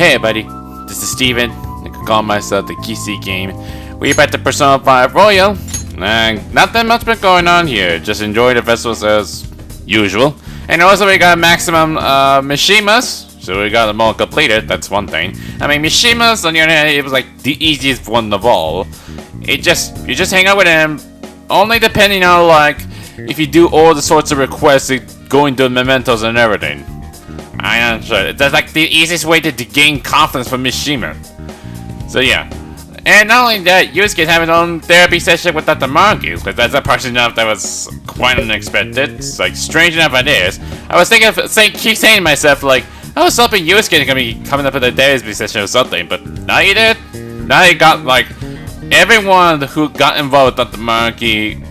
Hey buddy, this is Steven. I can call myself the KC Game. We're back to Persona 5 Royal. And not that much been going on here. Just enjoy the festivals as usual. And also we got maximum Mishimas. So we got them all completed, that's one thing. I mean, Mishimas, on the other hand, it was like the easiest one of all. You just hang out with him, only depending on like, if you do all the sorts of requests, going to mementos and everything. I am sure. That's like the easiest way to gain confidence from Mishima. So yeah. And not only that, Yusuke's having his own therapy session with Dr. Mongoose, because that's a part enough that was quite unexpected. It's like strange enough it is. I was thinking of keep saying to myself like, I was hoping Yusuke is gonna be coming up with a therapy session or something, but now he did. Now he got like everyone who got involved with Dr. Monkey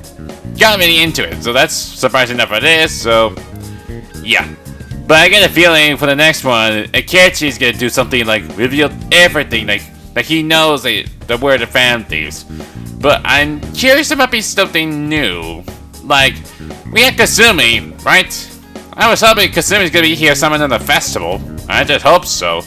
got really into it. So that's surprising enough it is. So yeah. But I get a feeling for the next one, Akechi is gonna do something like reveal everything, like he knows that we're the Phantom Thieves. But I'm curious there might be something new. Like, we had Kasumi, right? I was hoping Kasumi's gonna be here somewhere in the festival. I just hope so.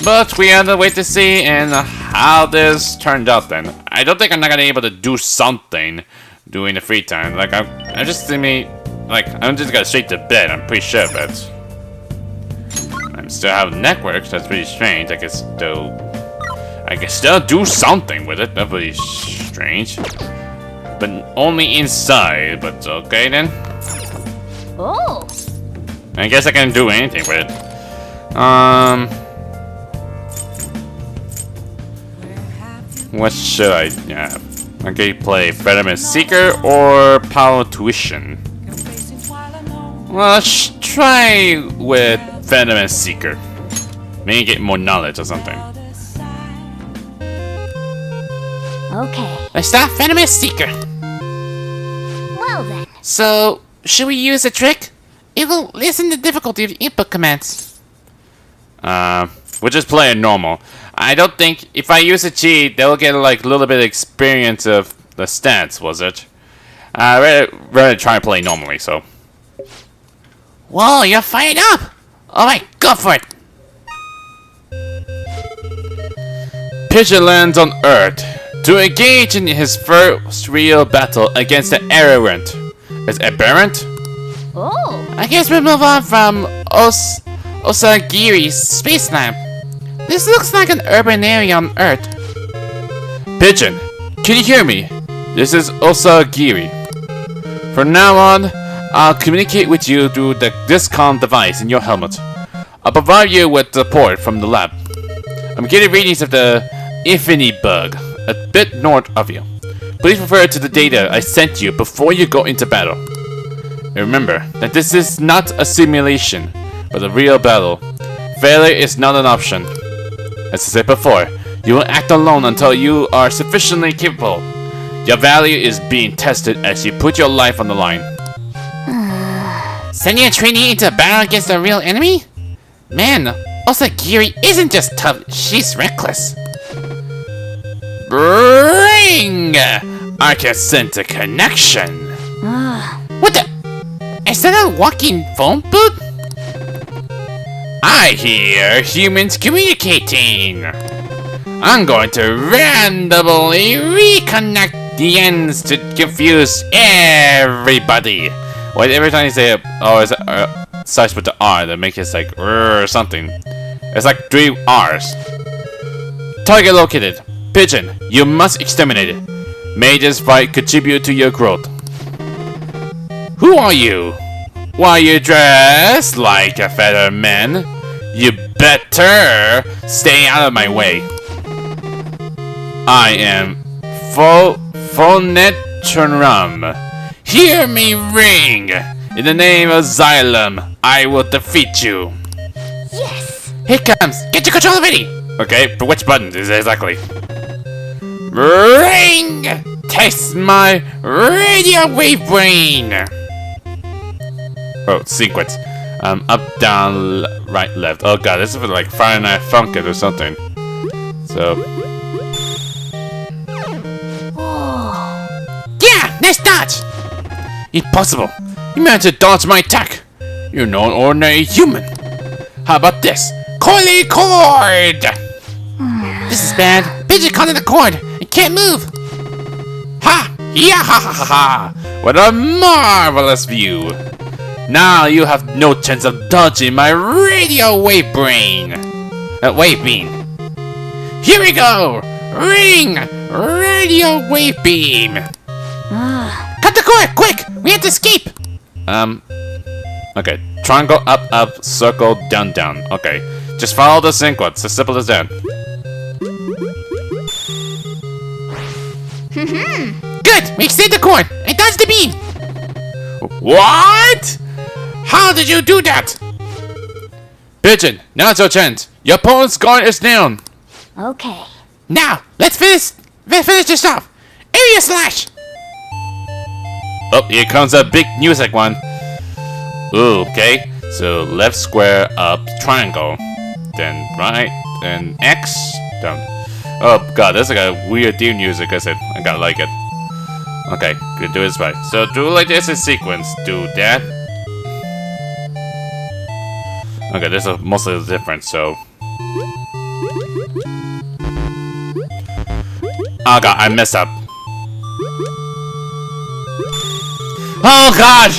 But we have to wait to see and how this turned out then. I don't think I'm not gonna be able to do something during the free time. Like, I'm just gonna straight to bed, I'm pretty sure, but I still have networks. That's pretty strange. I can still do something with it. That's pretty strange. But only inside. But okay then. Oh. I guess I can do anything with it. What should I have? Okay, play Betterment Seeker or Power Tuition. Well, let's try with Phantom Seeker. Maybe get more knowledge or something. Okay. Let's start Phantom Seeker. Well then. So, should we use a trick? It will lessen the difficulty of input commands. We'll just play it normal. I don't think if I use a cheat, they'll get like a little bit of experience of the stats, was it? Rather try and play normally, so. Whoa, you're fired up! Alright, go for it! Pigeon lands on Earth to engage in his first real battle against the Aberrant. Is Aberrant? Oh. I guess we'll move on from Osagiri's space lab. This looks like an urban area on Earth. Pigeon, can you hear me? This is Osagiri. From now on, I'll communicate with you through the discom device in your helmet. I'll provide you with support from the lab. I'm getting readings of the Infinity Bug, a bit north of you. Please refer to the data I sent you before you go into battle. And remember that this is not a simulation, but a real battle. Failure is not an option. As I said before, you will act alone until you are sufficiently capable. Your value is being tested as you put your life on the line. Sending a trainee into a battle against a real enemy? Man, Osagiri isn't just tough, she's reckless. Bring! I can sense a connection. What the? Is that a walking phone booth? I hear humans communicating. I'm going to randomly reconnect the ends to confuse everybody. Wait, every time you say it, it starts with the R that makes it like or something. It's like 3 R's. Target located. Pigeon, you must exterminate it. May this fight contribute to your growth. Who are you? Why you dressed like a feather man? You better stay out of my way. I am Phonetrum. Hear me ring! In the name of Xylem, I will defeat you. Yes! Here comes! Get your controller ready! Okay, but which button is it exactly? Ring! Taste my radio wave brain! Oh, sequence. Up, down, right, left. Oh god, this is like Friday Night Funkin' or something. So. Oh. Yeah! Nice dodge! Impossible! You managed to dodge my attack! You're no ordinary human! How about this? Coily cord! This is bad. Pigeon caught in the cord. It can't move. Ha! Yeah ha ha ha ha! What a marvelous view! Now you have no chance of dodging my radio wave brain. Wave beam. Here we go! Ring! Radio wave beam! Cut the cord! Quick! We have to escape! Okay. Triangle, up, up, circle, down, down. Okay. Just follow the sequence. As simple as that. Good! We extended the cord! I dodged the beam! What? How did you do that? Pigeon, now it's your chance. Your opponent's guard is down. Okay. Now, let's finish this off. Area slash! Oh, here comes a big music one. Ooh, okay. So left square, up, triangle. Then right, then X, down. Oh god, that's like a weird theme music, is it? I gotta like it. Okay, good, do this right. So do like this in sequence. Do that. Okay, this is mostly the difference, so. Oh god, I messed up. Oh god!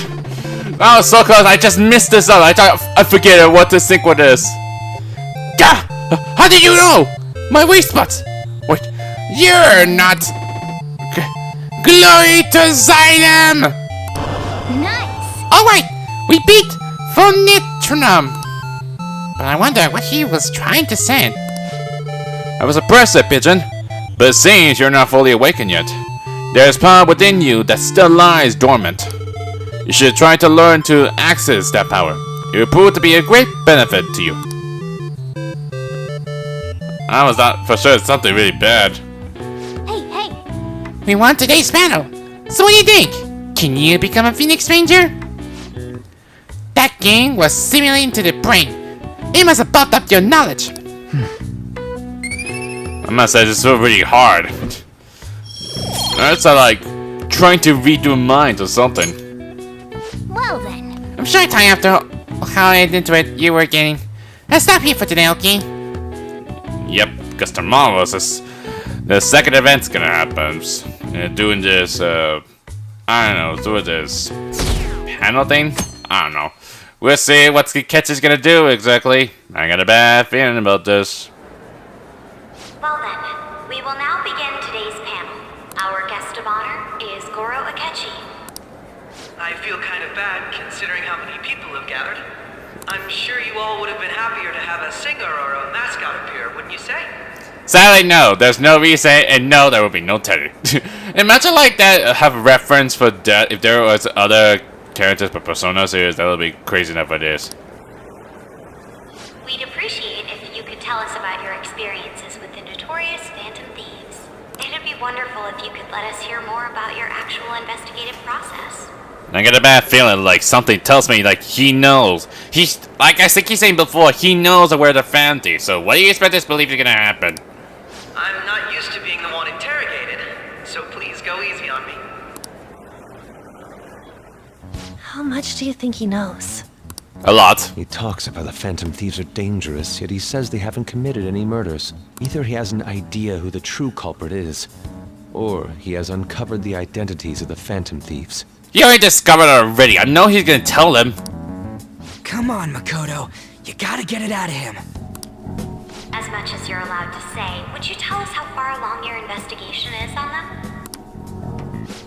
That was so close, I just missed this up. I thought I forget what to sync with this. Gah! How did you know? My waist spots! Wait, you're not... Glory to Xylem! Nice. Alright, we beat Phonitronum. But I wonder what he was trying to say. I was impressive, Pigeon. But it seems you're not fully awakened yet. There's power within you that still lies dormant. You should try to learn to access that power. It will prove to be a great benefit to you. I was not for sure it's something really bad. Hey. We won today's battle. So what do you think? Can you become a Phoenix Ranger? That game was simulating to the brain. It must have buffed up your knowledge. I must say, this is really hard. It's like trying to read your mind or something. Well then. I'm sure time after how I into it you were getting. Let's stop here for today, okay? Yep, because tomorrow is the second event's gonna happen. Doing this, I don't know, doing this panel thing? I don't know. We'll see what Akechi's gonna do exactly. I got a bad feeling about this. Well then, we will now begin today's panel. Our guest of honor is Goro Akechi. I feel kind of bad considering how many people have gathered. I'm sure you all would have been happier to have a singer or a mascot appear, wouldn't you say? Sadly, no. There's no reason, and no, there will be no Teddy. Imagine like that, have a reference for that if there was other characters for Persona series, that would be crazy enough it is. We'd appreciate if you could tell us about your experiences with the notorious Phantom Thieves. It'd be wonderful if you could let us hear more about your actual investigative process. I get a bad feeling, like something tells me, like he knows. He's like I think he's saying before, he knows where the Phantom Thieves. So what do you expect this belief is gonna happen? I'm not used to being the one interrogated, so please go easy on me. How much do you think he knows? A lot. He talks about the Phantom Thieves are dangerous, yet he says they haven't committed any murders. Either he has an idea who the true culprit is, or he has uncovered the identities of the Phantom Thieves. He already discovered it already. I know he's gonna tell them. Come on, Makoto. You gotta get it out of him. As much as you're allowed to say, would you tell us how far along your investigation is on them?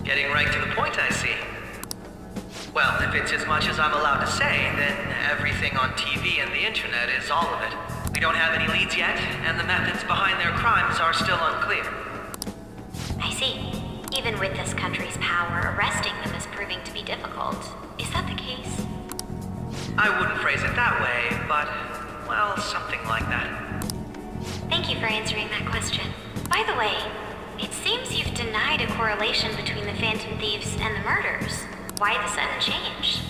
Getting right to the point, I see. Well, if it's as much as I'm allowed to say, then everything on TV and the internet is all of it. We don't have any leads yet, and the methods behind their crimes are still unclear. I see. Even with this country's power, arresting them is proving to be difficult. Is that the case? I wouldn't phrase it that way, but, well, something like that. Thank you for answering that question. By the way, it seems you've denied a correlation between the Phantom Thieves and the murders. Why the sudden change?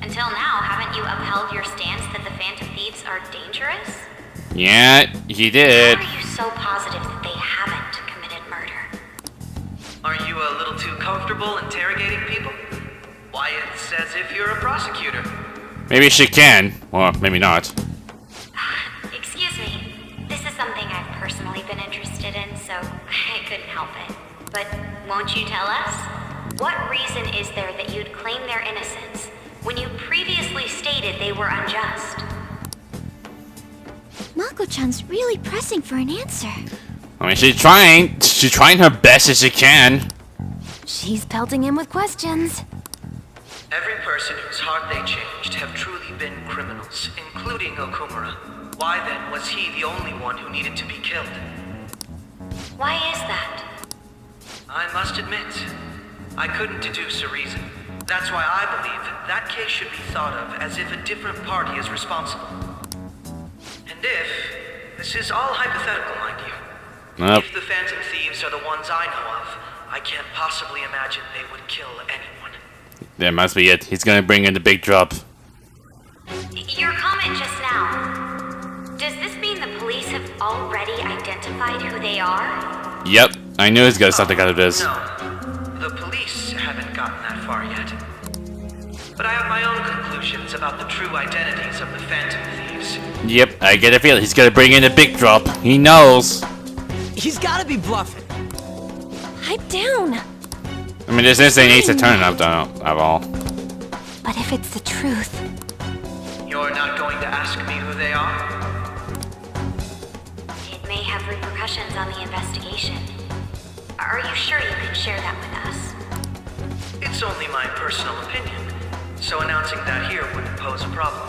Until now, haven't you upheld your stance that the Phantom Thieves are dangerous? Yeah, he did. How are you so positive that they haven't committed murder? Are you a little too comfortable interrogating people? Why, it's as if you're a prosecutor. Maybe she can, or maybe not. something I've personally been interested in, so I couldn't help it. But won't you tell us? What reason is there that you'd claim their innocence when you previously stated they were unjust? Mako-chan's really pressing for an answer. I mean, she's trying her best as she can. She's pelting him with questions. Every person whose heart they changed have truly been criminals, including Okumura. Why then was he the only one who needed to be killed? Why is that? I must admit, I couldn't deduce a reason. That's why I believe that case should be thought of as if a different party is responsible. And if, this is all hypothetical, mind you, if the Phantom Thieves are the ones I know of, I can't possibly imagine they would kill anyone. That must be it. He's gonna bring in the big drop. Your comment just now, does this mean the police have already identified who they are? Yep, I knew he's got something out of this. No, the police haven't gotten that far yet. But I have my own conclusions about the true identities of the Phantom Thieves. Yep, I get a feeling he's gonna bring in the big drop. He knows. He's gotta be bluffing. Pipe down. I mean, this ain't needs to turn up at all. But if it's the truth, You're not going to ask me who they are? It may have repercussions on the investigation. Are you sure you can share that with us? It's only my personal opinion, so announcing that here wouldn't pose a problem.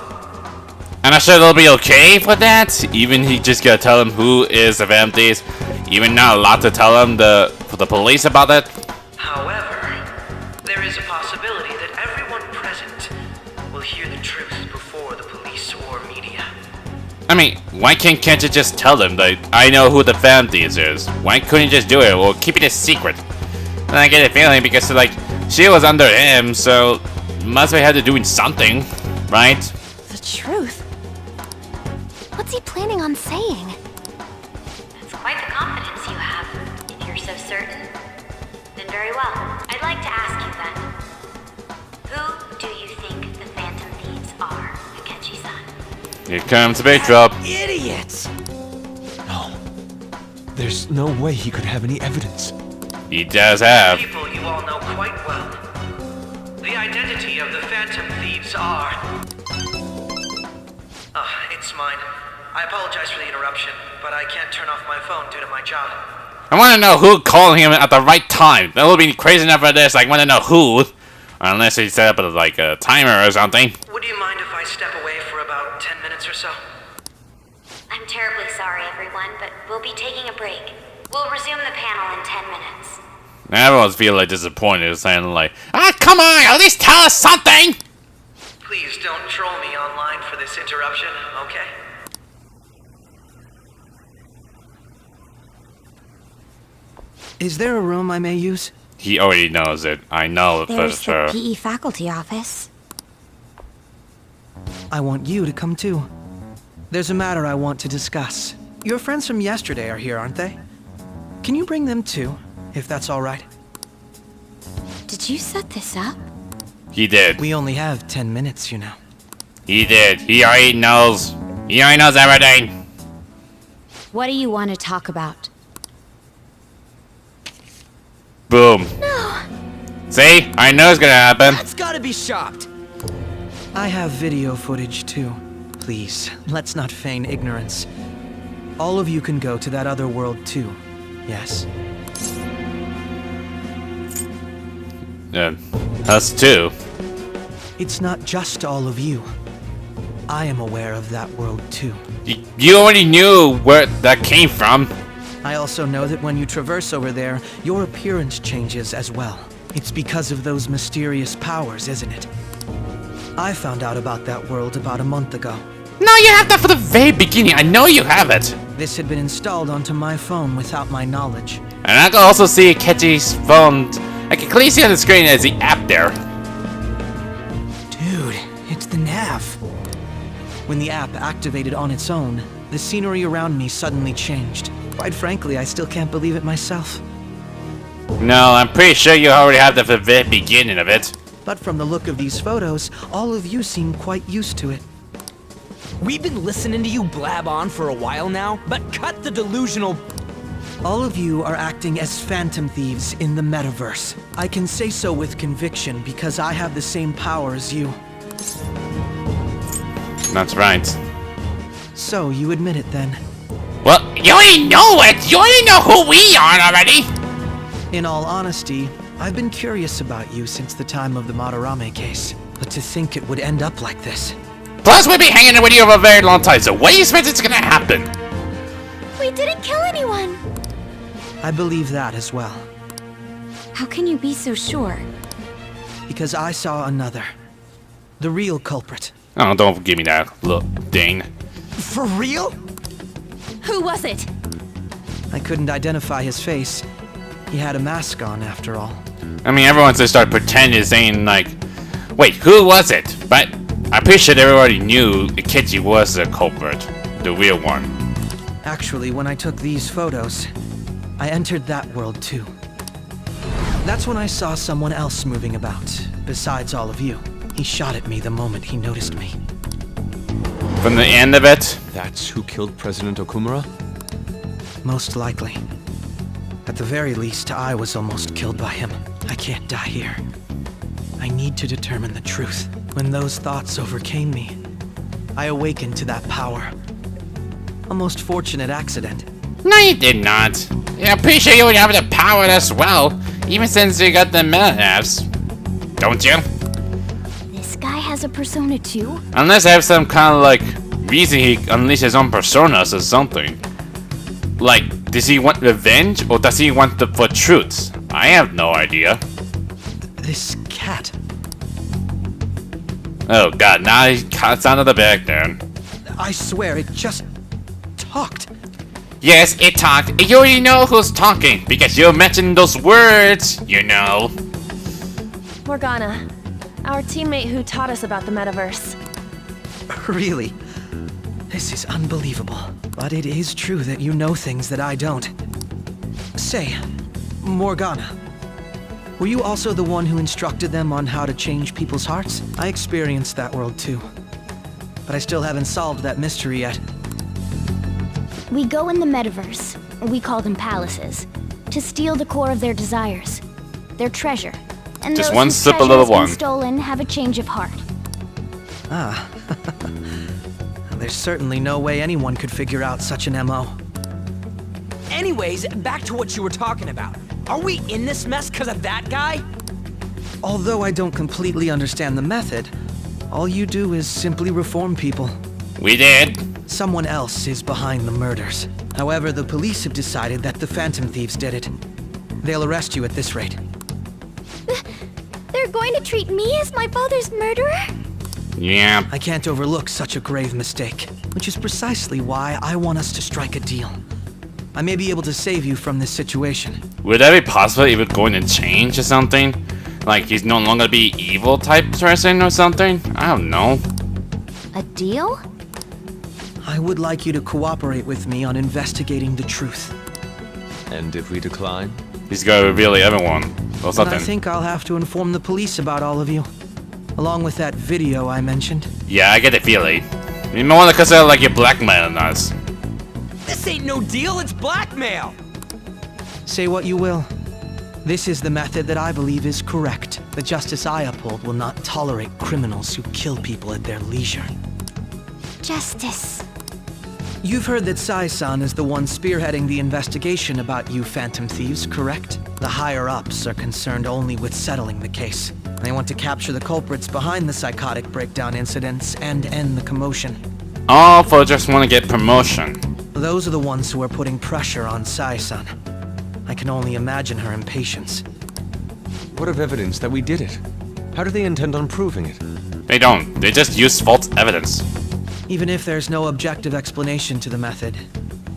And I'm sure they'll be okay with that. Even he just gotta tell him who is the Phantom Thieves. Even not allowed to tell him for the police about it. However, there is a possibility that everyone present will hear the truth before the police or media. I mean, why can't Kenta just tell them that I know who the Phantom Thieves is? Why couldn't he just do it or keep it a secret? And I get a feeling because like she was under him, so must have had to doing something, right? the truth. What's he planning on saying? That's quite the confidence you have. If you're so certain, then very well. I'd like to ask you then. Who do you think the Phantom Thieves are, Akechi-san? Here comes the big drop. Idiots! No. There's no way he could have any evidence. He does have. People you all know quite well. The identity of the Phantom Thieves are... it's mine. I apologize for the interruption, but I can't turn off my phone due to my job. I want to know who called him at the right time. That would be crazy enough for this. I want to know who. Unless he set up like a timer or something. Would you mind if I step away for about 10 minutes or so? I'm terribly sorry, everyone, but we'll be taking a break. We'll resume the panel in 10 minutes. Everyone's feeling like disappointed, saying like, come on, at least tell us something! Please don't troll me online for this interruption, okay? Is there a room I may use? He already knows it. I know for There's sure. the PE faculty office. I want you to come too. There's a matter I want to discuss. Your friends from yesterday are here, aren't they? Can you bring them too, if that's all right? Did you set this up? He did. We only have 10 minutes, you know. He did. He already knows. He already knows everything. What do you want to talk about? Boom. See? I know it's gonna happen. That's gotta be shopped! I have video footage too. Please, let's not feign ignorance. All of you can go to that other world too, yes? Us too. It's not just all of you. I am aware of that world too. You already knew where that came from. I also know that when you traverse over there, your appearance changes as well. It's because of those mysterious powers, isn't it? I found out about that world about a month ago. No, you have that from the very beginning. I know you have it. This had been installed onto my phone without my knowledge. And I can also see Akechi's phone. I can clearly see on the screen as the app there. Dude, it's the nav. When the app activated on its own, the scenery around me suddenly changed. Quite frankly, I still can't believe it myself. No, I'm pretty sure you already have that from the very beginning of it. But from the look of these photos, all of you seem quite used to it. We've been listening to you blab on for a while now, but cut the delusional... All of you are acting as Phantom Thieves in the metaverse. I can say so with conviction because I have the same power as you. That's right. So, you admit it then? Well, you already know it! You already know who we are already! In all honesty, I've been curious about you since the time of the Madarame case. But to think it would end up like this. Plus, we've been hanging with you for a very long time, so what do you expect is gonna happen? We didn't kill anyone. I believe that as well. How can you be so sure? Because I saw another. The real culprit. Oh, don't give me that look, Dane. For real? Who was it? I couldn't identify his face. He had a mask on, after all. I mean, everyone's gonna start pretending, saying like, wait, who was it? But I'm pretty sure everybody knew Akechi was the culprit, the real one. Actually, when I took these photos, I entered that world too. That's when I saw someone else moving about, besides all of you. He shot at me the moment he noticed me. From the end of it, That's who killed President Okumura? Most likely. At the very least, I was almost killed by him. I can't die here. I need to determine the truth. When those thoughts overcame me, I awakened to that power. A most fortunate accident. no, you did not. Yeah, I'm pretty sure you would have the power as well, even since you got the meta-apps. Don't you? This guy has a persona too? Unless I have some kind of like reason he unleashed his own personas or something. Like, does he want revenge or does he want the for truth? I have no idea. This cat. Oh god, now he cuts out of the back then. I swear, it just talked. Yes, it talked. And you already know who's talking because you mentioned those words, you know. Morgana, our teammate who taught us about the metaverse. Really? This is unbelievable. But it is true that you know things that I don't. Say, Morgana, were you also the one who instructed them on how to change people's hearts? I experienced that world too. But I still haven't solved that mystery yet. We go in the metaverse, or we call them palaces, to steal the core of their desires, their treasure. And Just those one whose sip, a treasure little has been one. stolen have a change of heart. Ah. There's certainly no way anyone could figure out such an MO. Anyways, back to what you were talking about. Are we in this mess because of that guy? Although I don't completely understand the method, all you do is simply reform people. We did. Someone else is behind the murders. However, the police have decided that the Phantom Thieves did it. They'll arrest you at this rate. They're going to treat me as my father's murderer? Yeah. I can't overlook such a grave mistake, which is precisely why I want us to strike a deal. I may be able to save you from this situation. Would that be possible if it's going to change or something? Like he's no longer be evil type person or something? I don't know. A deal? I would like you to cooperate with me on investigating the truth. And if we decline? He's gonna reveal everyone or But something. I think I'll have to inform the police about all of you. Along with that video I mentioned. Yeah, I get the feeling. You might want to consider like you're blackmailing us. This ain't no deal, it's blackmail! Say what you will. This is the method that I believe is correct. The justice I uphold will not tolerate criminals who kill people at their leisure. Justice. You've heard that Sai-san is the one spearheading the investigation about you Phantom Thieves, correct? The higher-ups are concerned only with settling the case. They want to capture the culprits behind the psychotic breakdown incidents and end the commotion. All for just want to get promotion. Those are the ones who are putting pressure on Sai-san. I can only imagine her impatience. What of evidence that we did it? How do they intend on proving it? They don't. They just use false evidence. Even if there's no objective explanation to the method,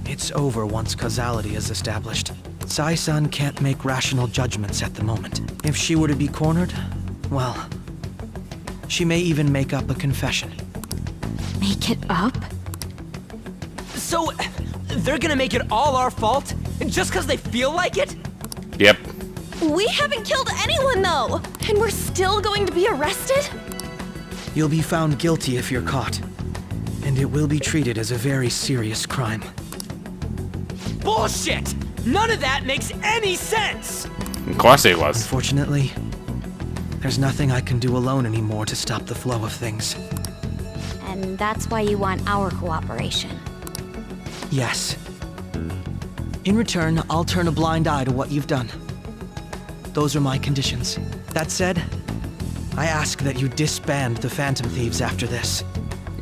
it's over once causality is established. Sai-san can't make rational judgments at the moment. If she were to be cornered, well, she may even make up a confession. Make it up? So, they're gonna make it all our fault? Just because they feel like it? Yep. We haven't killed anyone though! And we're still going to be arrested? You'll be found guilty if you're caught. and it will be treated as a very serious crime. Bullshit! None of that makes any sense! Of course it was. Unfortunately, there's nothing I can do alone anymore to stop the flow of things. And that's why you want our cooperation. Yes. In return, I'll turn a blind eye to what you've done. Those are my conditions. That said, I ask that you disband the Phantom Thieves after this.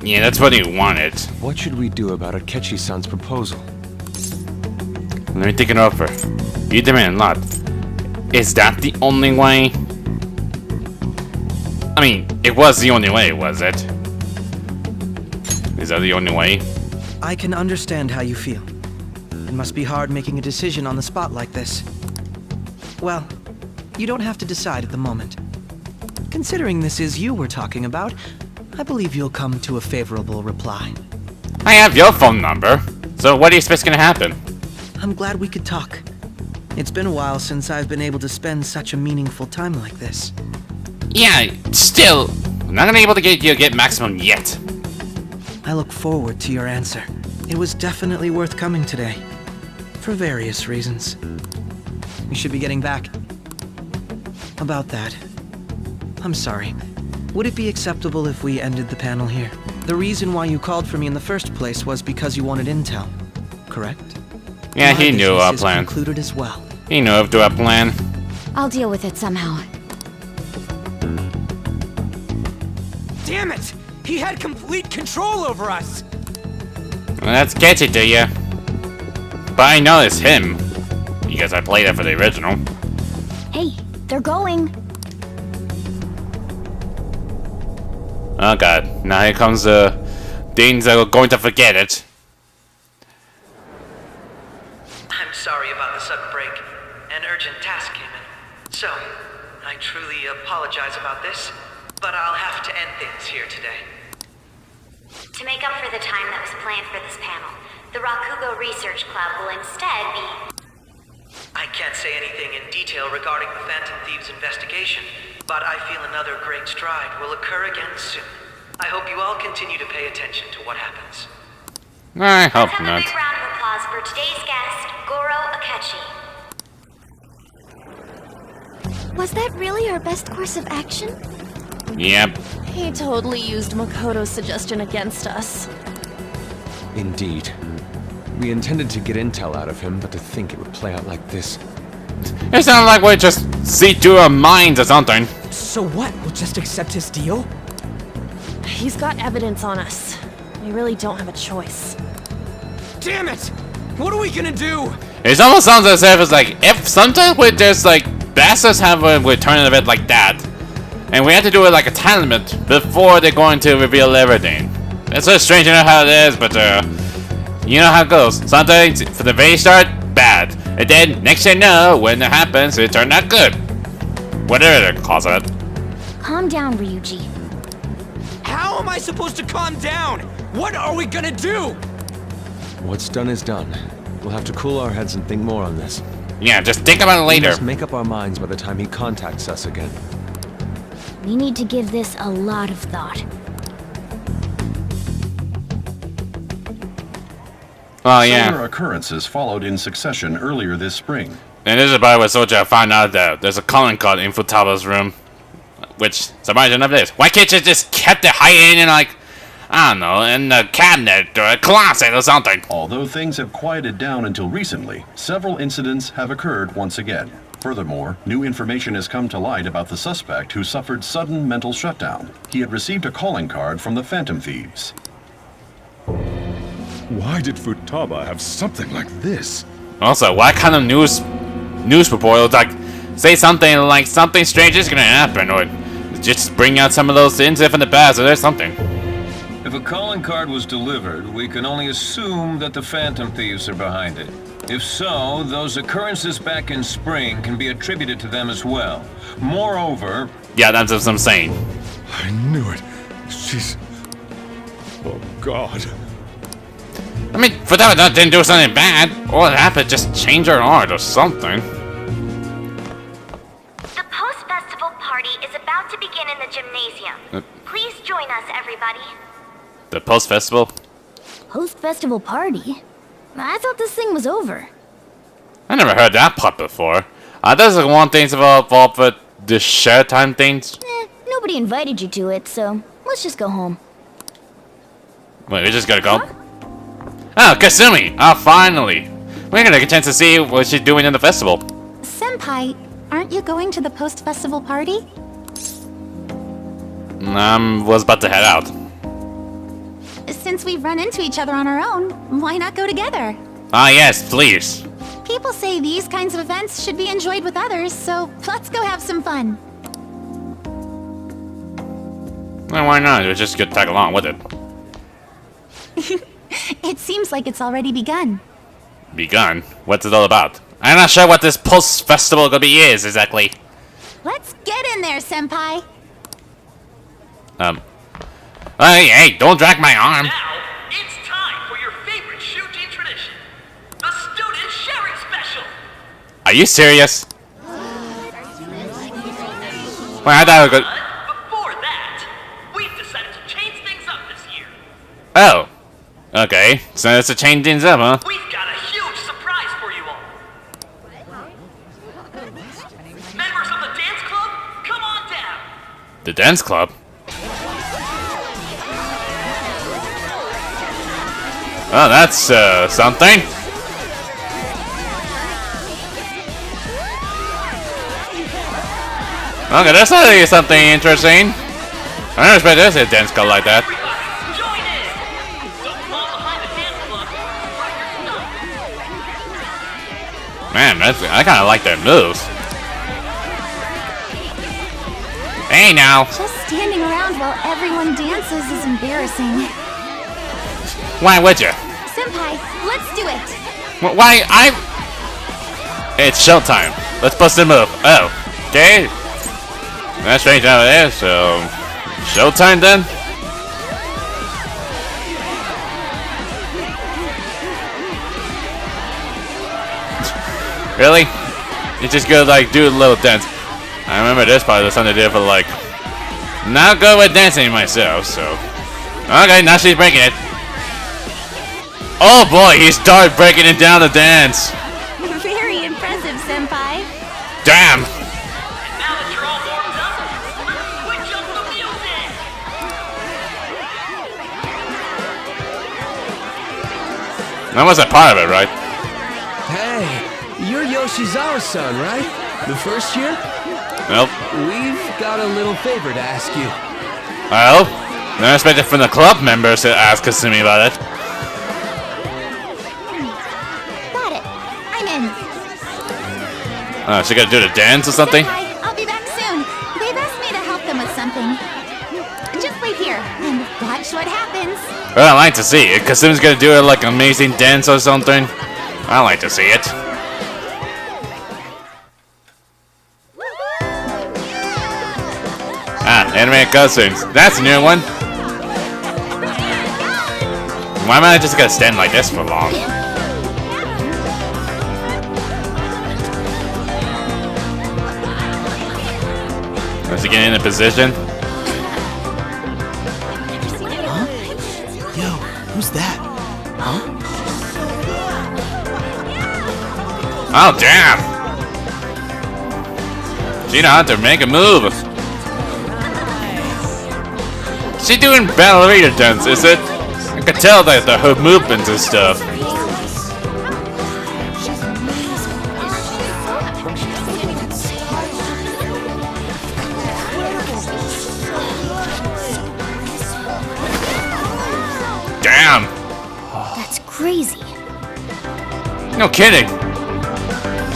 Yeah, that's what he wanted. What should we do about Akechi-san's proposal? Let me think it over. You demand a lot. Is that the only way? I mean, it was the only way, was it? Is that the only way? I can understand how you feel. It must be hard making a decision on the spot like this. Well, you don't have to decide at the moment. Considering this is you we're talking about, I believe you'll come to a favorable reply. I have your phone number. So what do you expect's gonna happen? I'm glad we could talk. It's been a while since I've been able to spend such a meaningful time like this. Yeah, still, I'm not gonna be able to get maximum yet. I look forward to your answer. It was definitely worth coming today. For various reasons. We should be getting back. About that. I'm sorry. Would it be acceptable if we ended the panel here? The reason why you called for me in the first place was because you wanted intel, correct? Yeah, My he knew our business is plan. concluded as well. He knew of our plan. I'll deal with it somehow. Damn it! He had complete control over us! Well, that's Akechi to you. But I know it's him. Because I played it for the original. Hey, they're going. Oh god, now here comes the things that are going to forget it. I'm sorry about the sudden break. An urgent task came in. So, I truly apologize about this, but I'll have to end things here today. To make up for the time that was planned for this panel, the Rakugo Research Club will instead be... I can't say anything in detail regarding the Phantom Thieves investigation, but I feel another great stride will occur again soon. I hope you all continue to pay attention to what happens. I hope Let's have not. a big round of applause for today's guest, Goro Akechi. Was that really our best course of action? Yep. He totally used Makoto's suggestion against us. Indeed. We intended to get intel out of him, but to think it would play out like this. It sounded like we just see through our minds or something. So what? We'll just accept his deal? He's got evidence on us. We really don't have a choice. Damn it! What are we gonna do? It almost sounds as if it's like, if sometimes we just like, bastards have a return event like that, and we have to do it like a time limit before they're going to reveal everything. It's so strange to know how it is, but you know how it goes. Sometimes, for the very start, bad. And then, next thing you know, when it happens, it turned out good. Whatever they call it. Calm down, Ryuji. How am I supposed to calm down? What are we gonna do? What's done is done. We'll have to cool our heads and think more on this. Yeah, just think about it We later. must make up our minds by the time he contacts us again. We need to give this a lot of thought. Oh, yeah. Similar occurrences followed in succession earlier this spring. And this is about where Soja found out that there's a calling card in Futaba's room. Which, surprising enough this. Why can't you just kept it hiding in, like, I don't know, in a cabinet or a closet or something? Although things have quieted down until recently, several incidents have occurred once again. Furthermore, new information has come to light about the suspect who suffered sudden mental shutdown. He had received a calling card from the Phantom Thieves. Why did Futaba have something like this? Also, what kind of news report would, like, say something like something strange is gonna happen, or just bring out some of those things from the past, or there's something. If a calling card was delivered, we can only assume that the Phantom Thieves are behind it. If so, those occurrences back in spring can be attributed to them as well. Moreover... Yeah, that's what I'm saying. I knew it. She's... Oh, God. I mean, Futaba didn't do something bad. All that happened, just change her heart or something. The post-festival party is about to begin in the gymnasium. Please join us, everybody. The post-festival? Post-festival party? I thought this thing was over. I never heard that part before. There's like one thing involved with the share time things. Nobody invited you to it, so let's just go home. Wait, we just gotta go? Oh, Kasumi! Oh, finally! We're gonna get a chance to see what she's doing in the festival. Senpai, aren't you going to the post-festival party? Was about to head out. Since we've run into each other on our own, why not go together? Ah, yes, please. People say these kinds of events should be enjoyed with others, so let's go have some fun. Well, why not? We're just gonna tag along with it. It seems like it's already begun. Begun? What's it all about? I'm not sure what this post-festival gonna be is exactly. Let's get in there, Senpai! Hey, don't drag my arm. Now, it's time for your favorite shooting tradition. The student sharing special. Are you serious? Wait, I thought it was good. Before that, we've decided to change things up this year. Oh. Okay, so it's to change things up, huh? We've got a huge surprise for you all. Members of the dance club, come on down. The dance club? Oh, that's, something. Okay, that's not something interesting. I never expected to see a dance club like that. Join in. Don't fall behind the dance club. Man, I kind of like their moves. Hey, now. Just standing around while everyone dances is embarrassing. Why would you? Senpai, let's do it! Why, It's showtime. Let's bust a move. Oh, okay. That's strange how it is, so... Showtime then? Really? You just go like do a little dance. I remember this part was something I did for like... Not good with dancing myself, so... Okay, now she's breaking it. Oh boy, he started breaking it down to dance. Very impressive, Senpai. Damn. Now that you're all warmed up, let's switch up the music. That was a part of it, right? Hey, you're Yoshizawa-san, right? The first year? Nope. We've got a little favor to ask you. Well, I expected from the club members to ask Kasumi about it. Got it. I'm in. Oh, she gotta do the dance or something? Senpai, I'll be back soon. They've asked me to help them with something. Just wait here and watch what happens. Well, I like to see it. Kasumi's gonna do like an amazing dance or something. I like to see it. Ah, anime cutscenes. That's a new one. Why am I just gonna stand like this for long? Is he getting in a position? Huh? Yo, who's that? Huh? Oh, damn! She know how to make a move. She doing ballerina dance, is it? I could tell that her movements and stuff. Damn! That's crazy. No kidding.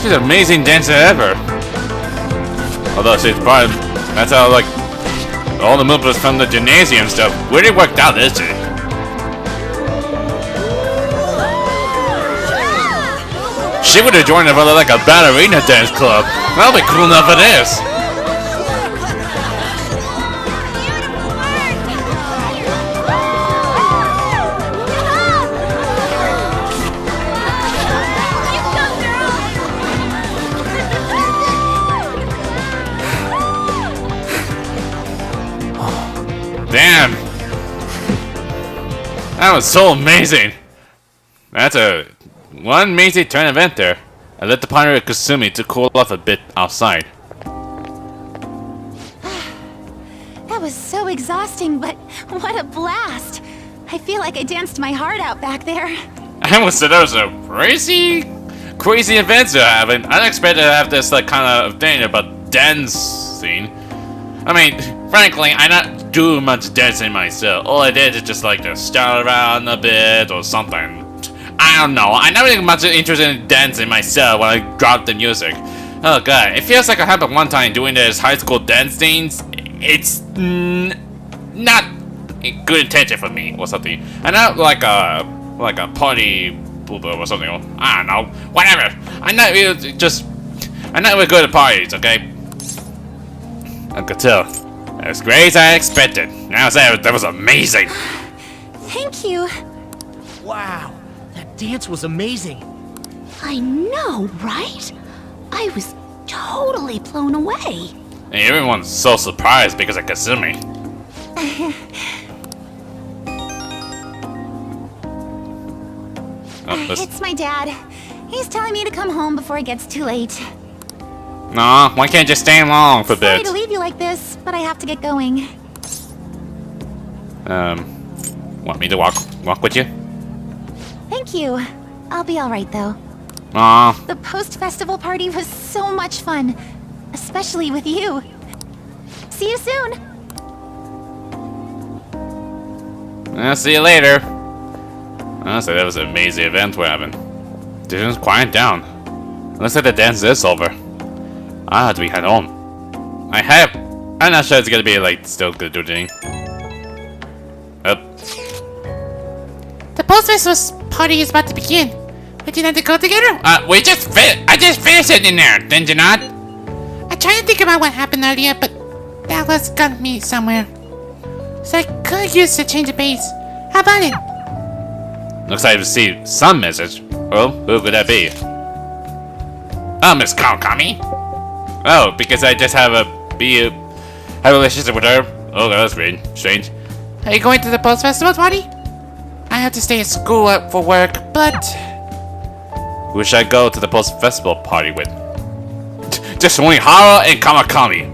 She's an amazing dancer ever. Although she's probably, that's how like all the movements from the gymnasium stuff really worked out, is it? She would have joined like a ballerina dance club. That'll be cool enough for this. Damn. That was so amazing. That's a one amazing turn event there. I let the party with Kasumi to cool off a bit outside. That was so exhausting, but what a blast! I feel like I danced my heart out back there. I almost said that was a crazy event to have, and I didn't expect to have this like kind of thing about dancing. I mean, frankly, I not do much dancing myself. All I did is just like to start around a bit or something. I don't know. I'm not really much interested in dancing myself when I drop the music. Oh god, it feels like I happened one time doing this high school dance things. It's not a good intention for me or something. I'm not like a party boober or something. I don't know. Whatever. I'm not really good at parties. Okay. I could tell. As great as I expected. Now that was amazing. Thank you. Wow, that dance was amazing. I know, right? I was totally blown away. And everyone's so surprised because of Kasumi. It's my dad. He's telling me to come home before it gets too late. Nah, why can't you stay along for a Sorry bit? to leave you like this, but I have to get going. Want me to walk with you? Thank you. I'll be alright though. Aw. The post-festival party was so much fun. Especially with you. See you soon! I'll see you later. Honestly, that was an amazing event we're having. Just quiet down. Looks like the dance is over. I have to be head home. I'm not sure it's gonna be like still gonna do anything. The post-festival party is about to begin. Would you like to go together? I just finished it in there, did you not? I tried to think about what happened earlier, but that was got me somewhere. So I could use a change of pace. How about it? Looks like I received some message. Oh, who could that be? Oh, Miss Kawakami. Oh, because I just have a relationship with her. Oh, that's weird. Strange. Are you going to the post-festival party? I have to stay at school for work, but... Who should I go to the post-festival party with? Just only Hara and Kawakami.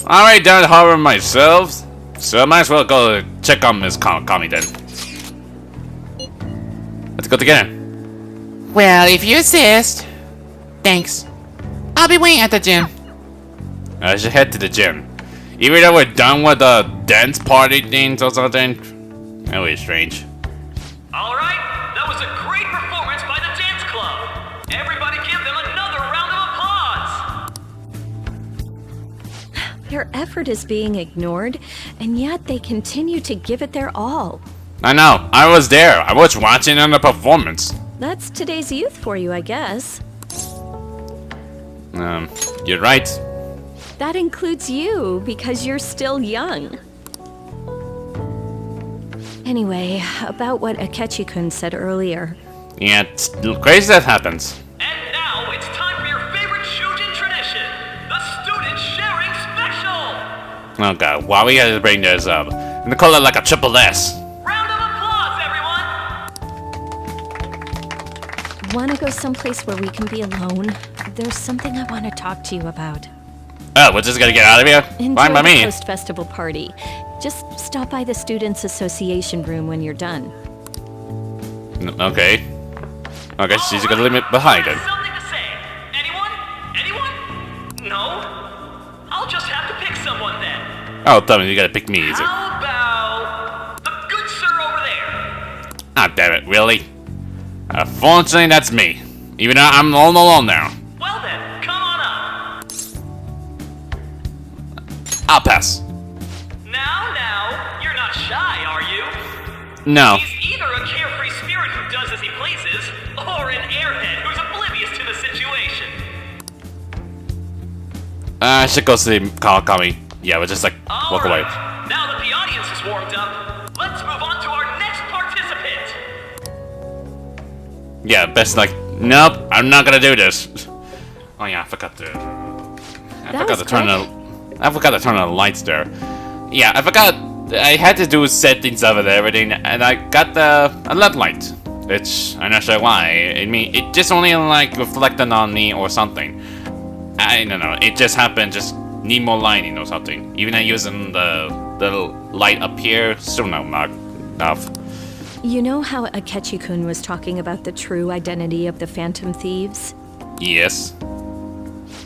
I already done Hara myself, so I might as well go check on Miss Kawakami then. Let's go together. Well, if you insist. Thanks. I'll be waiting at the gym. I should head to the gym. Even though we're done with the dance party things or something. That was strange. Alright, that was a great performance by the dance club. Everybody give them another round of applause. Their effort is being ignored, and yet they continue to give it their all. I know, I was there. I was watching on the performance. That's today's youth for you, I guess. You're right. That includes you, because you're still young. Anyway, about what Akechi-kun said earlier. Yeah, it's crazy that happens. And now it's time for your favorite Shujin tradition, the Student Sharing Special! Oh god, why we gotta bring this up? I'm gonna call it like a triple S. Round of applause, everyone! Wanna go someplace where we can be alone? There's something I want to talk to you about. Oh, we're just gonna get out of here? Enjoy Fine by the me. post-festival party. Just stop by the Students' Association room when you're done. Okay. Okay, she's gonna leave me behind then. Something to say. Anyone? Anyone? No? I'll just have to pick someone then. Oh, tell me, you gotta pick me, is it? How about the good sir over there? Ah, damn it, really? Unfortunately, that's me. Even though I'm all alone now. Well then, come on up. I'll pass. Now, you're not shy, are you? No. He's either a carefree spirit who does as he pleases, or an airhead who's oblivious to the situation. I should go see Kawakami. Yeah, we'll just like walk away. Now that the audience is warmed up, let's move on to our next participant. Yeah, best like, nope, I'm not gonna do this. Oh yeah, I forgot to turn the lights there. Yeah, I forgot I had to do settings of it and everything, and I got a LED light. Which, I'm not sure why. I mean, it just only like reflected on me or something. I don't know. It just happened. Just need more lighting or something. Even I using the light up here, still not enough. You know how Akechi-kun was talking about the true identity of the Phantom Thieves? Yes.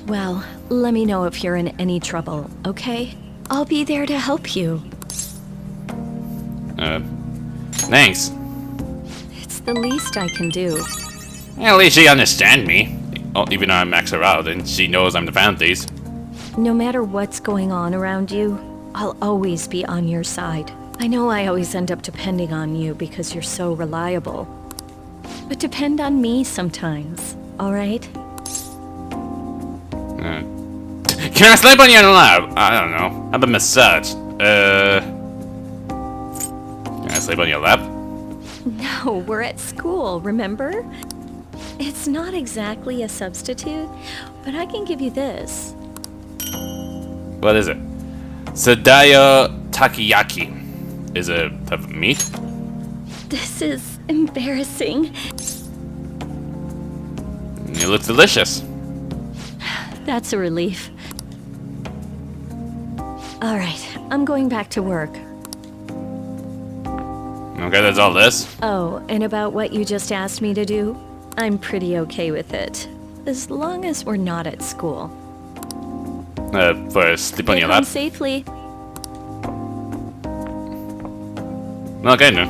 Well, let me know if you're in any trouble, okay? I'll be there to help you. Thanks. It's the least I can do. At least she understands me. Oh, even though I max her out and she knows I'm the Phantom Thieves. No matter what's going on around you, I'll always be on your side. I know I always end up depending on you because you're so reliable. But depend on me sometimes, alright? Can I sleep on your lap? I don't know. Have a massage. Can I sleep on your lap? No, we're at school, remember? It's not exactly a substitute, but I can give you this. What is it? Sadayo Takiyaki. Is it type of meat? This is embarrassing. It looks delicious. That's a relief. Alright, I'm going back to work. Okay, that's all this. Oh, and about what you just asked me to do? I'm pretty okay with it. As long as we're not at school. For sleep on Get your home lap? safely. Okay, no.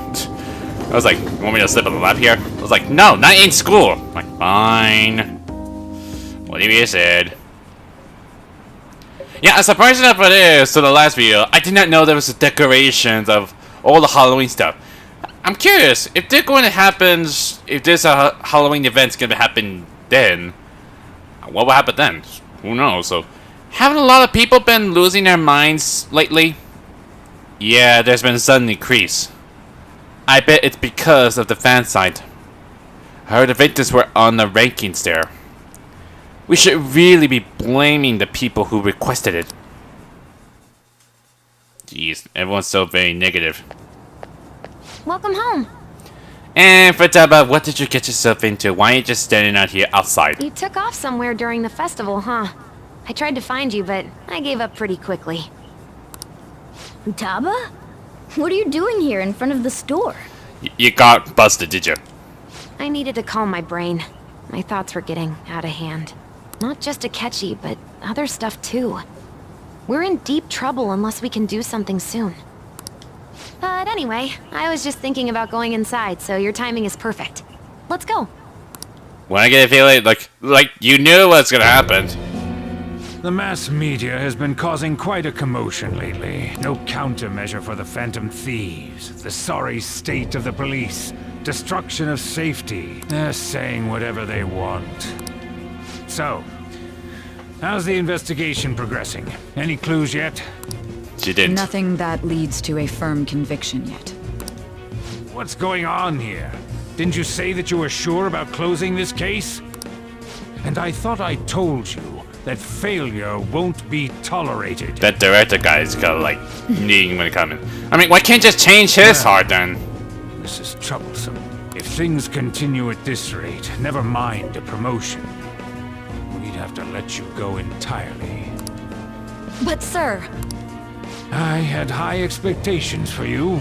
I was like, you want me to sleep on the lap here? I was like, no, not in school. I'm like, fine. Whatever you said. Yeah, as surprising enough it is to the last video, I did not know there was decorations of all the Halloween stuff. I'm curious, if they're going to happen, if this Halloween event's going to happen then, what will happen then? Who knows? So, haven't a lot of people been losing their minds lately? Yeah, there's been a sudden increase. I bet it's because of the fan site. I heard the victims were on the rankings there. We should really be blaming the people who requested it. Jeez, everyone's so very negative. Welcome home. And Futaba, what did you get yourself into? Why are you just standing out here outside? You took off somewhere during the festival, huh? I tried to find you, but I gave up pretty quickly. Futaba? What are you doing here in front of the store? You got busted, did you? I needed to calm my brain. My thoughts were getting out of hand. Not just Akechi, but other stuff too. We're in deep trouble unless we can do something soon. But anyway, I was just thinking about going inside, so your timing is perfect. Let's go. When I get a feeling like you knew what's gonna happen. The mass media has been causing quite a commotion lately. No countermeasure for the Phantom Thieves, the sorry state of the police, destruction of safety. They're saying whatever they want. So, how's the investigation progressing? Any clues yet? She didn't. Nothing that leads to a firm conviction yet. What's going on here? Didn't you say that you were sure about closing this case? And I thought I told you that failure won't be tolerated. That director guy is kind of like needing when it coming. I mean, why can't you just change his heart then? This is troublesome. If things continue at this rate, never mind a promotion. We'd have to let you go entirely. But sir... I had high expectations for you.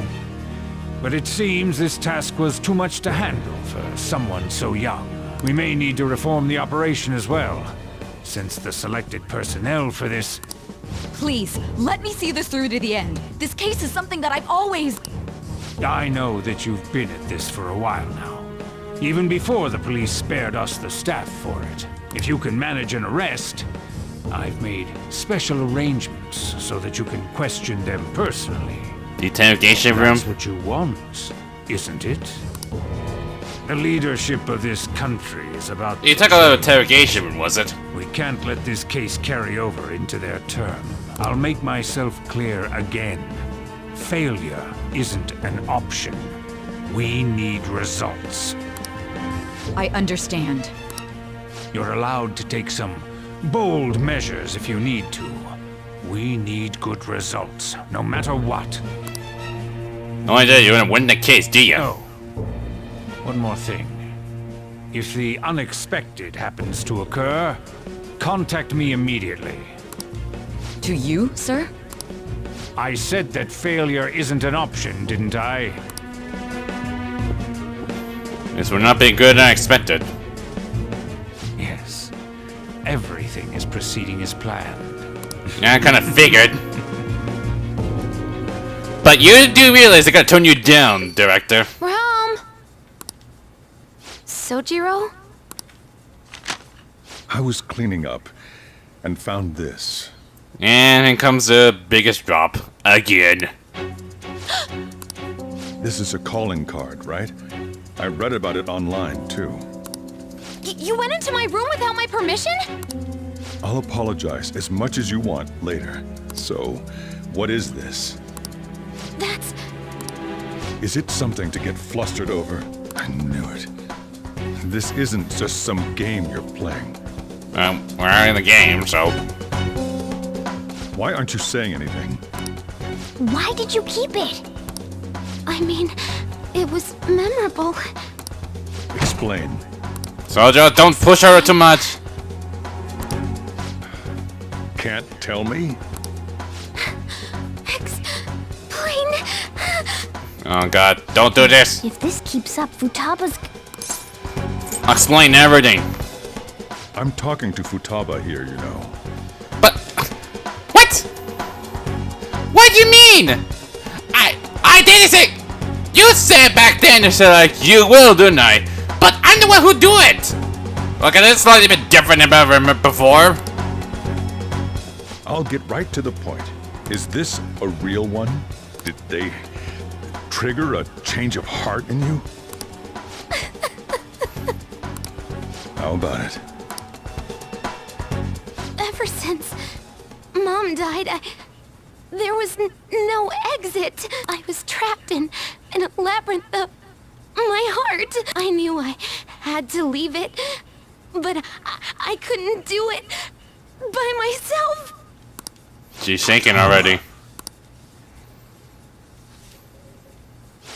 But it seems this task was too much to handle for someone so young. We may need to reform the operation as well, since the selected personnel for this... Please, let me see this through to the end. This case is something that I've always... I know that you've been at this for a while now. Even before the police spared us the staff for it. If you can manage an arrest, I've made special arrangements so that you can question them personally. The interrogation room? That's what you want, isn't it? The leadership of this country is about... You took a interrogation room, was it? We can't let this case carry over into their term. I'll make myself clear again. Failure isn't an option. We need results. I understand. You're allowed to take some bold measures if you need to. We need good results, no matter what. Only that you wouldn't win the case, do you? Oh. One more thing. If the unexpected happens to occur, contact me immediately. To you, sir? I said that failure isn't an option, didn't I? This would not be good and expected. Yes. Everything is proceeding as planned. Yeah, I kind of figured. But you do realize I gotta tone you down, director. Rom! Sojiro? I was cleaning up and found this. And in comes the biggest drop. Again. This is a calling card, right? I read about it online, too. You went into my room without my permission? I'll apologize as much as you want later. So, what is this? That's... Is it something to get flustered over? I knew it. This isn't just some game you're playing. We're in the game, so... Why aren't you saying anything? Why did you keep it? I mean, it was memorable. Explain. Sojo, don't push her too much. Can't tell me? Explain. Oh god, don't do this. If this keeps up, Futaba's... I'll explain everything. I'm talking to Futaba here, you know. But... What? What do you mean? I didn't say... You said back then, you said like, you will, didn't I? But I'm the one who do it! Okay, this is slightly bit different than I've ever remembered before. I'll get right to the point. Is this a real one? Did they trigger a change of heart in you? How about it? Ever since Mom died, there was no exit. I was trapped in a labyrinth of my heart. I knew I had to leave it, but I couldn't do it by myself. She's shaking already.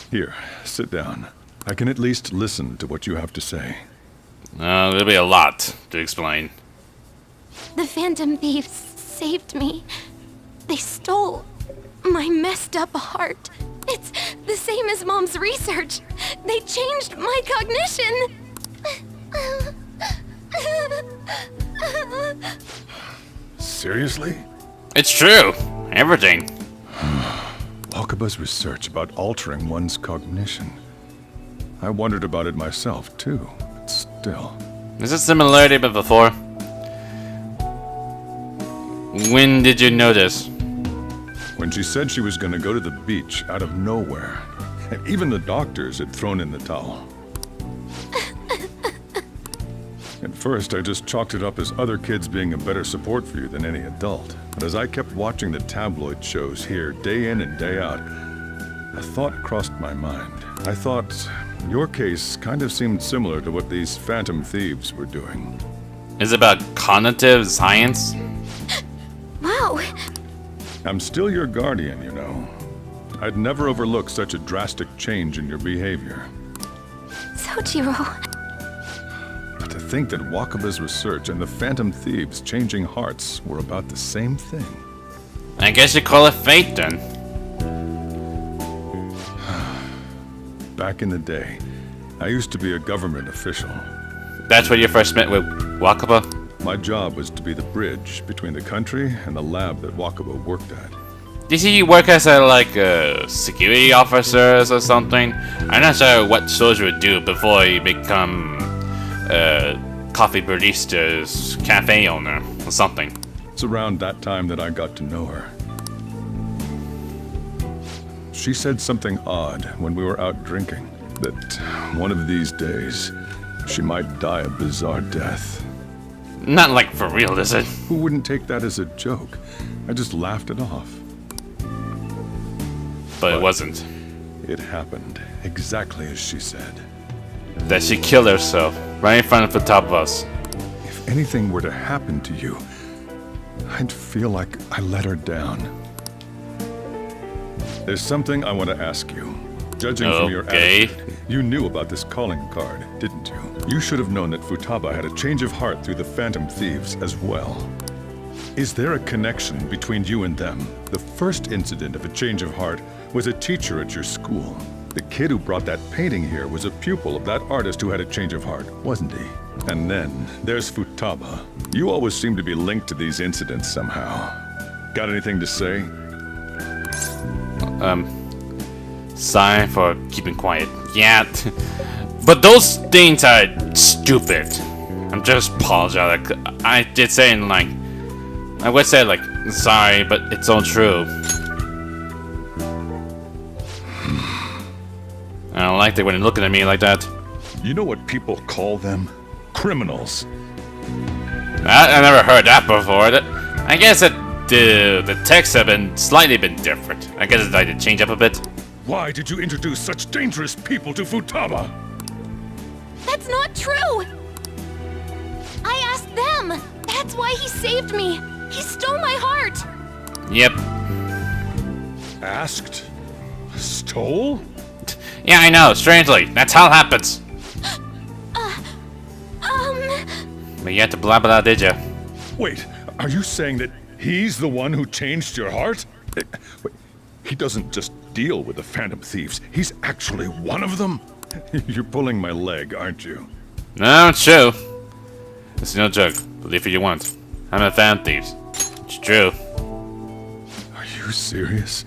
Here, sit down. I can at least listen to what you have to say. There'll be a lot to explain. The Phantom Thieves saved me. They stole my messed up heart. It's the same as Mom's research. They changed my cognition. Seriously? It's true. Everything. Wakaba's research about altering one's cognition. I wondered about it myself, too, but still. Is there similarity but before? When did you notice? When she said she was going to go to the beach out of nowhere. And even the doctors had thrown in the towel. At first, I just chalked it up as other kids being a better support for you than any adult. But as I kept watching the tabloid shows here, day in and day out, a thought crossed my mind. I thought your case kind of seemed similar to what these Phantom Thieves were doing. Is it about cognitive science? Wow. I'm still your guardian, you know. I'd never overlook such a drastic change in your behavior. Sojiro. But to think that Wakaba's research and the Phantom Thieves changing hearts were about the same thing. I guess you call it fate then. Back in the day, I used to be a government official. That's where you first met with Wakaba? My job was to be the bridge between the country and the lab that Wakaba worked at. Did you work as a, like, security officers or something? I'm not sure what Soju would do before he become coffee barista's cafe owner or something. It's around that time that I got to know her. She said something odd when we were out drinking, that one of these days, she might die a bizarre death. Not like for real, is it? Who wouldn't take that as a joke? I just laughed it off. But it wasn't. It happened exactly as she said. That she killed herself right in front of the top of us. If anything were to happen to you, I'd feel like I let her down. There's something I want to ask you. Judging from your Okay. attitude, you knew about this calling card, didn't you? You should have known that Futaba had a change of heart through the Phantom Thieves as well. Is there a connection between you and them? The first incident of a change of heart was a teacher at your school. The kid who brought that painting here was a pupil of that artist who had a change of heart, wasn't he? And then there's Futaba. You always seem to be linked to these incidents somehow. Got anything to say? Sorry for keeping quiet. Yeah, but those things are stupid. I'm just apologetic. I did say in like, I would say like, sorry, but it's all true. I don't like it when you're looking at me like that. You know what people call them? Criminals. I never heard that before. I guess that the texts have been slightly different. I guess I did change up a bit. Why did you introduce such dangerous people to Futaba? That's not true! I asked them! That's why he saved me! He stole my heart! Yep. Asked? Stole? Yeah, I know. Strangely, that's how it happens. But you had to blah blah, did you? Wait, are you saying that he's the one who changed your heart? Wait, he doesn't just deal with the Phantom Thieves. He's actually one of them? You're pulling my leg, aren't you? No, it's true. It's no joke. Believe it you want. I'm a Phantom Thieves. It's true. Are you serious?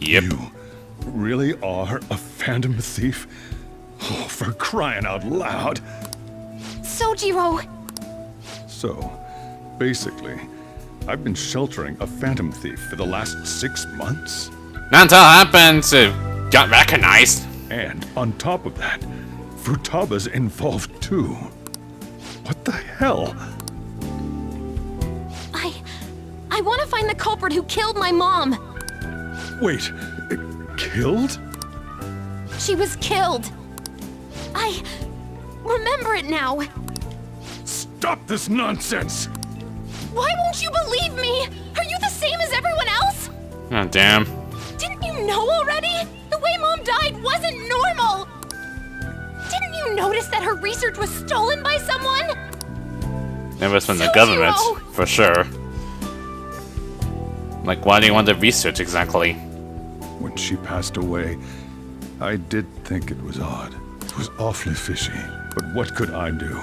Yep. You really are a Phantom Thief? Oh, for crying out loud! Sojiro! So, basically, I've been sheltering a Phantom Thief for the last 6 months? Not until it happens, it got recognized. And on top of that, Futaba's involved too. What the hell? I want to find the culprit who killed my mom! Wait, killed? She was killed! I remember it now! Stop this nonsense! Why won't you believe me? Are you the same as everyone else? Oh, damn. Didn't you know already? The way Mom died wasn't normal! Didn't you notice that her research was stolen by someone? It was from the government, for sure. Like, why do you want the research exactly? When she passed away, I did think it was odd. It was awfully fishy. But what could I do?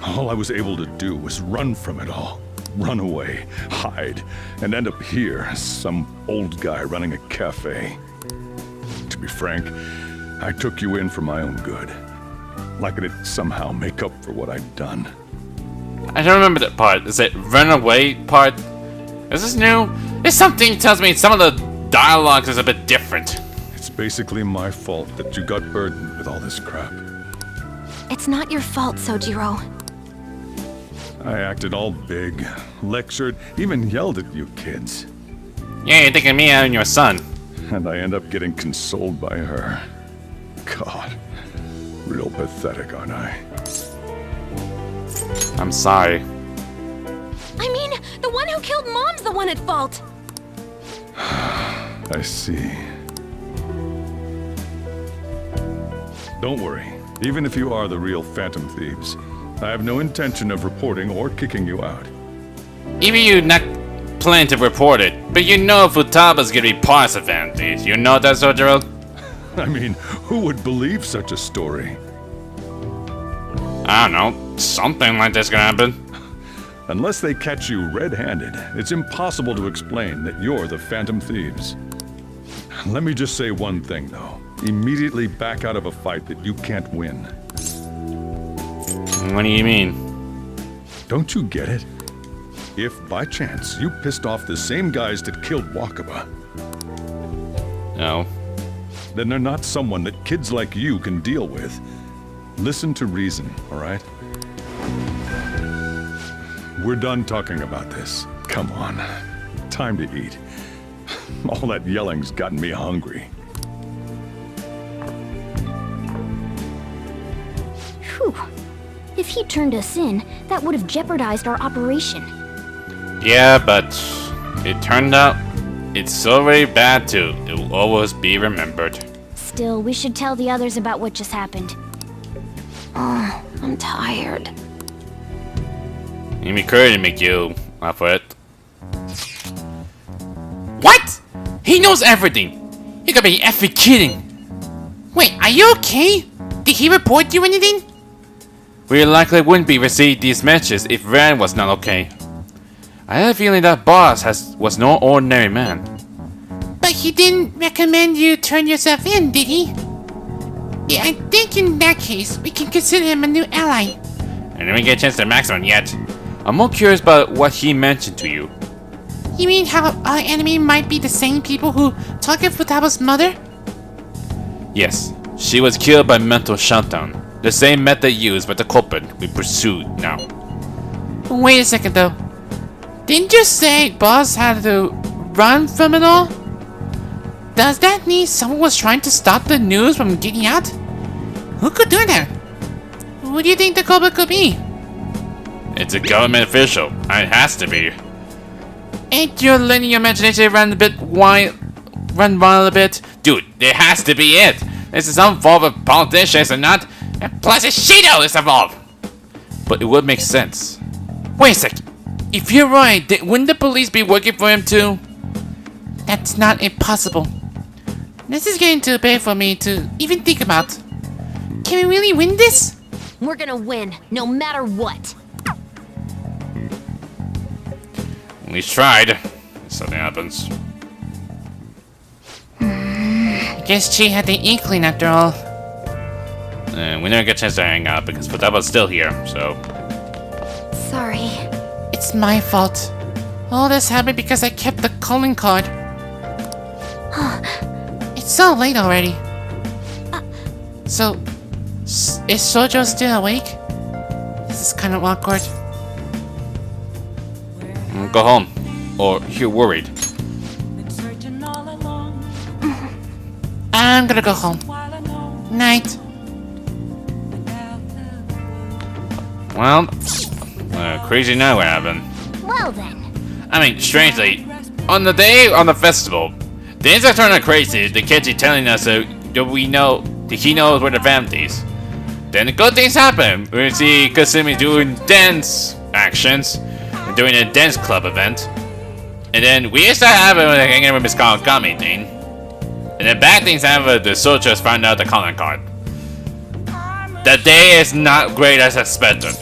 All I was able to do was run from it all. Run away, hide, and end up here as some old guy running a cafe. To be frank, I took you in for my own good. Like it'd somehow make up for what I'd done. I don't remember that part. Is it run away part? Is this new? There's something that tells me some of the dialogue is a bit different. It's basically my fault that you got burdened with all this crap. It's not your fault, Sojiro. I acted all big, lectured, even yelled at you kids. Yeah, you're thinking of me and your son. And I end up getting consoled by her. God, real pathetic, aren't I? I'm sorry. I mean, the one who killed Mom's the one at fault. I see. Don't worry. Even if you are the real Phantom Thieves, I have no intention of reporting or kicking you out. Even you not planning to report it, but you know Futaba's gonna be part of Phantom Thieves. You know that, Sojiro? I mean, who would believe such a story? I don't know. Something like this gonna happen. Unless they catch you red-handed, it's impossible to explain that you're the Phantom Thieves. Let me just say one thing, though. Immediately back out of a fight that you can't win. What do you mean? Don't you get it? If, by chance, you pissed off the same guys that killed Wakaba... No. Then they're not someone that kids like you can deal with. Listen to reason, all right? We're done talking about this. Come on. Time to eat. All that yelling's gotten me hungry. Whew. If he turned us in, that would have jeopardized our operation. Yeah, but it turned out it's so very bad too. It will always be remembered. still, we should tell the others about what just happened. Oh, I'm tired. You need courage to make you up for it. What? He knows everything. You gotta be effing kidding. Wait, are you okay? Did he report you anything? We likely wouldn't be receiving these messages if Rand was not okay. I had a feeling that boss was no ordinary man. But he didn't recommend you turn yourself in, did he? Yeah, I think in that case, we can consider him a new ally. I didn't get a chance to max on yet. I'm more curious about what he mentioned to you. You mean how our enemy might be the same people who took Futaba's mother? Yes, she was killed by mental shutdown. The same method used by the culprit we pursued now. Wait a second though. Didn't you say boss had to run from it all? Does that mean someone was trying to stop the news from getting out? Who could do that? Who do you think the culprit could be? It's a government official. It has to be. Ain't you letting your imagination run wild a bit? Dude, it has to be it. This is some form of politicians or not. And plus, Shido is involved. But it would make sense. Wait a sec. If you're right, wouldn't the police be working for him too? That's not impossible. This is getting too big for me to even think about. Can we really win this? We're gonna win, no matter what. We tried. If something happens. I guess she had the inkling after all. And we never get a chance to hang out because Futaba's still here, so... Sorry. It's my fault. All this happened because I kept the calling card. It's so late already. So, is Shoujo still awake? This is kind of awkward. Go home. Or you're worried. I'm gonna go home. Night. Well, crazy night what happened. Well then. I mean, strangely, on the day on the festival, things are turning crazy. The Akechi telling us that he knows where the Phantom Thieves. Then the good things happen. We see Kasumi doing dance actions, and doing a dance club event. And then we start having a hanging with Miss Kawakami thing. And then bad things happen. The soldiers find out the calling card. The day is not great as expected.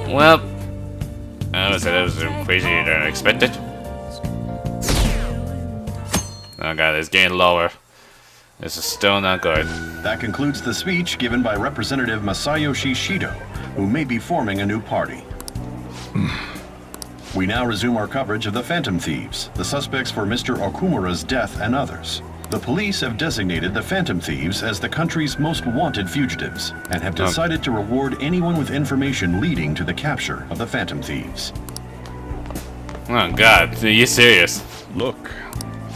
Well, I would say that was crazier than expected. Oh god, it's getting lower. This is still not good. That concludes the speech given by Representative Masayoshi Shido, who may be forming a new party. We now resume our coverage of the Phantom Thieves, the suspects for Mr. Okumura's death and others. The police have designated the Phantom Thieves as the country's most wanted fugitives, and have decided to reward anyone with information leading to the capture of the Phantom Thieves. Oh god, are you serious? Look.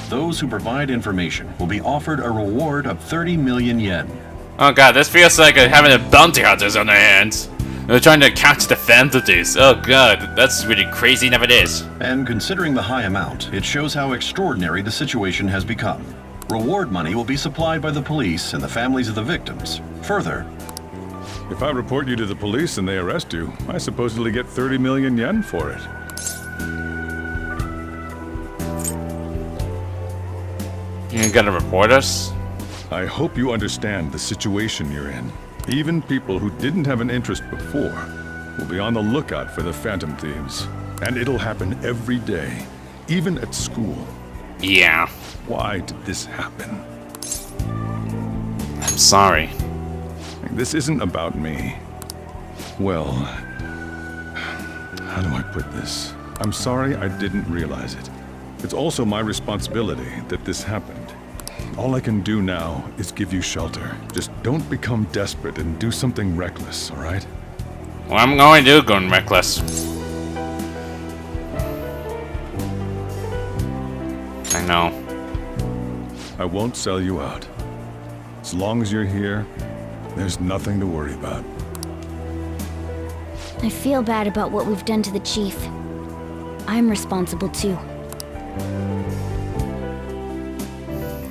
Those who provide information will be offered a reward of 30 million yen. Oh god, this feels like having a bounty hunters on their hands. They're trying to catch the Phantom Thieves. Oh god, that's really crazy enough it is. And considering the high amount, it shows how extraordinary the situation has become. Reward money will be supplied by the police and the families of the victims. Further, if I report you to the police and they arrest you, I supposedly get 30 million yen for it. You gonna report us? I hope you understand the situation you're in. Even people who didn't have an interest before will be on the lookout for the Phantom Thieves. And it'll happen every day, even at school. Yeah. Why did this happen? I'm sorry. This isn't about me. Well, how do I put this? I'm sorry I didn't realize it. It's also my responsibility that this happened. All I can do now is give you shelter. Just don't become desperate and do something reckless, all right? Well, I'm going to go reckless. I know. I won't sell you out. As long as you're here, there's nothing to worry about. I feel bad about what we've done to the chief. I'm responsible too.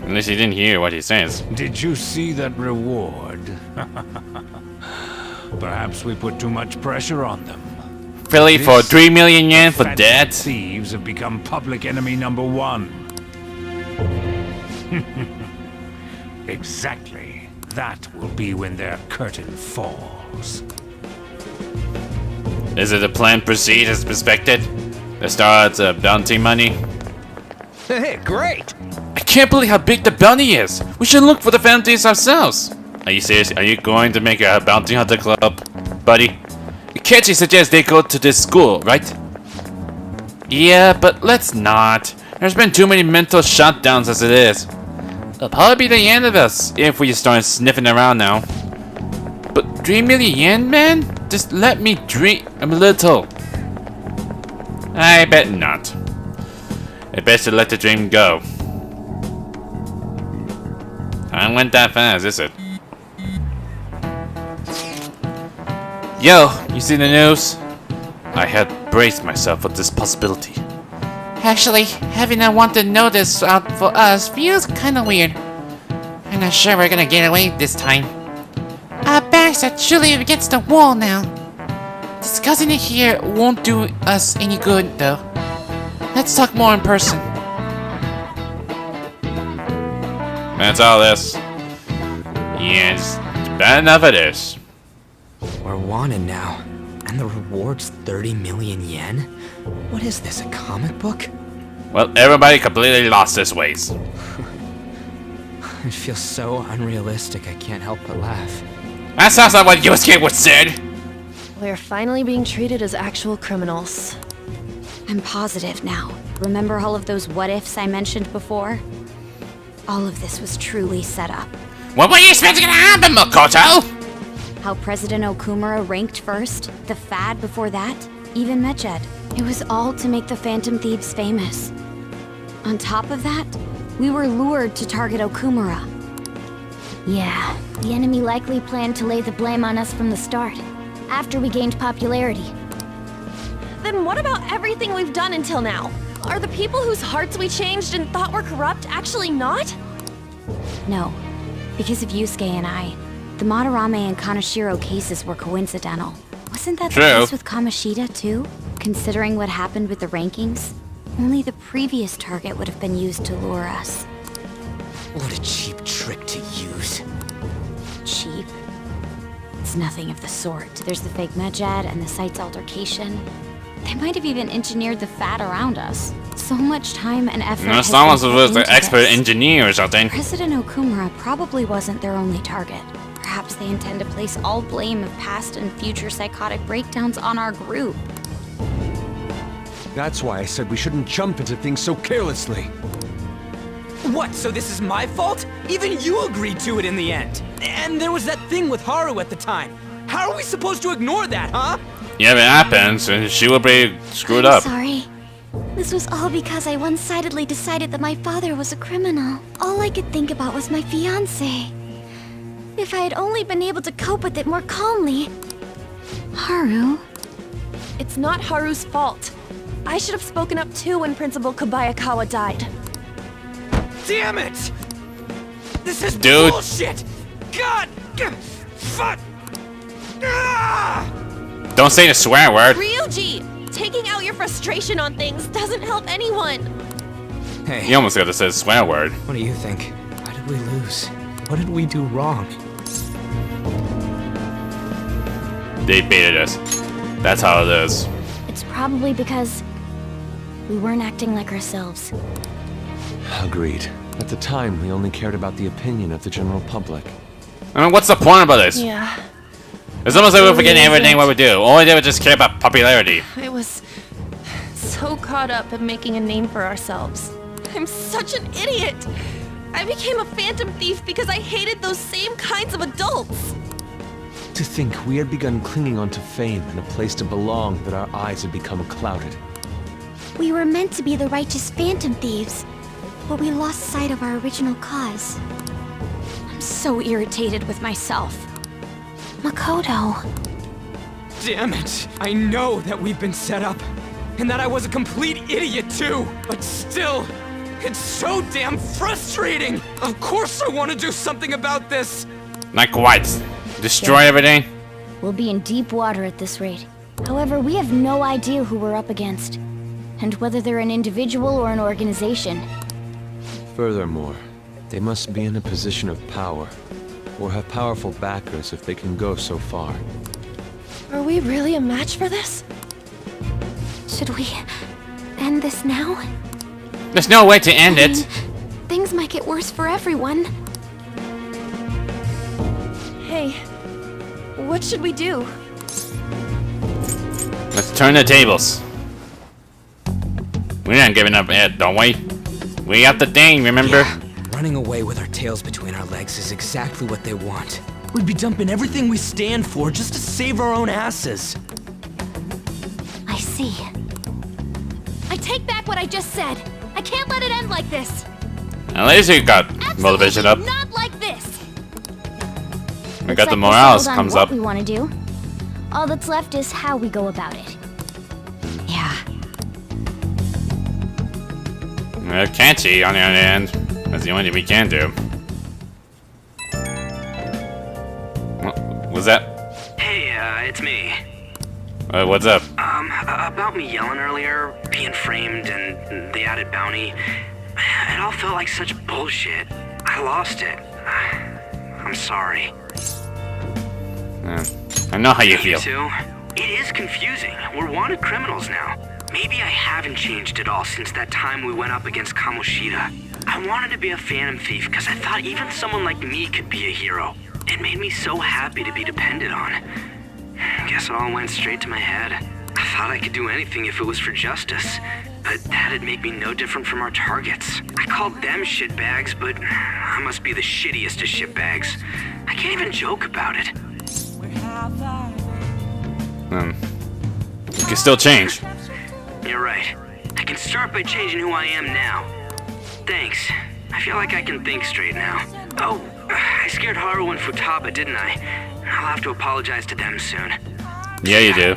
Unless you didn't hear what he says. Did you see that reward? Perhaps we put too much pressure on them. Really, for 3 million yen for Phantom that? Thieves have become public enemy #1. Exactly. That will be when their curtain falls. Is it a plan proceed as expected? The start bounty money? Hey, great! I can't believe how big the bounty is! We should look for the Phantom Thieves ourselves! Are you serious? Are you going to make a bounty hunter club, buddy? Akechi suggests they go to this school, right? Yeah, but let's not. There's been too many mental shutdowns as it is. It'll probably be the end of us if we start sniffing around now. But 3 million yen, man? Just let me dream a little. I bet not. I best to let the dream go. I went that fast, is it? Yo, you see the news? I had braced myself for this possibility. Actually, having unwanted notice out for us feels kinda weird. I'm not sure we're gonna get away this time. Our backs are truly against the wall now. Discussing it here won't do us any good, though. Let's talk more in person. That's all this. Yes, bad enough it is. We're wanted now, and the reward's 30 million yen? What is this, a comic book? Well, everybody completely lost his ways. It feels so unrealistic I can't help but laugh. That sounds like what Yosuke would said. We're finally being treated as actual criminals. I'm positive now. Remember all of those what-ifs I mentioned before? All of this was truly set up. What were you expecting to happen, Makoto? How President Okumura ranked first, the Fad before that, even Medjed. It was all to make the Phantom Thieves famous. On top of that, we were lured to target Okumura. Yeah, the enemy likely planned to lay the blame on us from the start, after we gained popularity. Then what about everything we've done until now? Are the people whose hearts we changed and thought were corrupt actually not? No, because of Yusuke and I. The Madarame and Kaneshiro cases were coincidental. Wasn't that the case with Kamoshida too? Considering what happened with the rankings, only the previous target would have been used to lure us. What a cheap trick to use. Cheap? It's nothing of the sort. There's the fake Medjed and the site's altercation. They might have even engineered the Fad around us. So much time and effort has someone been was put an into expert this. engineer or something. President Okumura probably wasn't their only target. Perhaps they intend to place all blame of past and future psychotic breakdowns on our group. That's why I said we shouldn't jump into things so carelessly. What, so this is my fault? Even you agreed to it in the end. And there was that thing with Haru at the time. How are we supposed to ignore that, huh? Yeah, if it happens, and she will be screwed up. Sorry. This was all because I one-sidedly decided that my father was a criminal. All I could think about was my fiancé. If I had only been able to cope with it more calmly. Haru? It's not Haru's fault. I should have spoken up too when Principal Kobayakawa died. Damn it! This is Dude. bullshit! God! Fuck! Ah! Don't say the swear word. Ryuji! Taking out your frustration on things doesn't help anyone. Hey, You almost got to say the swear word. what do you think? Why did we lose? What did we do wrong? They baited us. That's how it is. It's probably because we weren't acting like ourselves. Agreed. At the time, we only cared about the opinion of the general public. I mean, what's the point about this? Yeah, It's almost like we're Really forgetting is everything it. what we do. All we did was just care about popularity. I was so caught up in making a name for ourselves. I'm such an idiot! I became a Phantom Thief because I hated those same kinds of adults! To think we had begun clinging onto fame and a place to belong that our eyes had become clouded. We were meant to be the righteous Phantom Thieves, but we lost sight of our original cause. I'm so irritated with myself. Makoto. Damn it! I know that we've been set up, and that I was a complete idiot too, but still, It's so damn frustrating! Of course I want to do something about this! Not quite. Destroy everything? We'll be in deep water at this rate. However, we have no idea who we're up against, and whether they're an individual or an organization. Furthermore, they must be in a position of power, or have powerful backers if they can go so far. Are we really a match for this? Should we end this now? There's no way to end it. Things might get worse for everyone. Hey, what should we do? Let's turn the tables. We're not giving up yet, don't we? We got the thing, remember? Yeah. Running away with our tails between our legs is exactly what they want. We'd be dumping everything we stand for just to save our own asses. I see. I take back what I just said. I can't let it end like this. At least you got motivation up. Not like this. We got the morals comes up. We want to do. All that's left is how we go about it. Yeah. Akechi, on the other hand, that's the only thing we can do. What's that? Hey, it's me. What's up? About me yelling earlier, being framed, and the added bounty. It all felt like such bullshit. I lost it. I'm sorry. I know how you feel. You too? It is confusing. We're wanted criminals now. Maybe I haven't changed at all since that time we went up against Kamoshida. I wanted to be a Phantom Thief because I thought even someone like me could be a hero. It made me so happy to be depended on. Guess it all went straight to my head. I thought I could do anything if it was for justice, but that'd make me no different from our targets. I called them shitbags, but I must be the shittiest of shitbags. I can't even joke about it. You can still change. You're right. I can start by changing who I am now. Thanks. I feel like I can think straight now. Oh, I scared Haru and Futaba, didn't I? I'll have to apologize to them soon. Yeah, you do.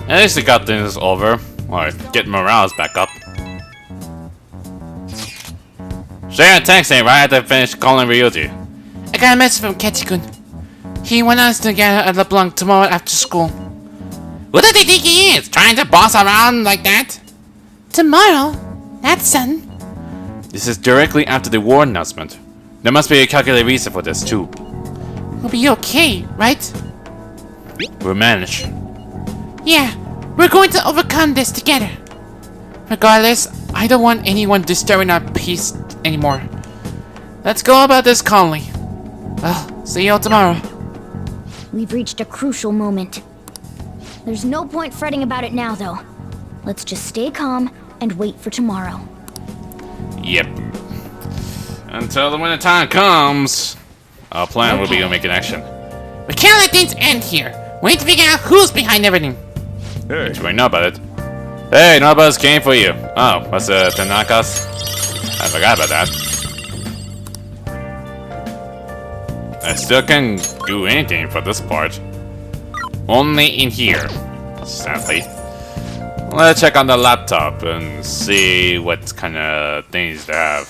At least we got things over. Or get morals back up. Share a text saying right after I finish calling Ryuji. I got a message from Akechi-kun. He wants us together at LeBlanc tomorrow after school. Who does he think he is? Trying to boss around like that? Tomorrow? That's sudden. This is directly after the war announcement. There must be a calculated reason for this too. We'll be okay, right? We'll manage. Yeah, we're going to overcome this together. Regardless, I don't want anyone disturbing our peace anymore. Let's go about this calmly. Well, see you all tomorrow. We've reached a crucial moment. There's no point fretting about it now, though. Let's just stay calm and wait for tomorrow. Yep. Until the winter time comes, our plan will be to make an action. We can't let things end here. We need to figure out who's behind everything. Hey, you might know about it. Hey, Nobu's came for you. Oh, was it Tanaka's? I forgot about that. I still can't do anything for this part. Only in here, sadly. Let's check on the laptop and see what kind of things they have.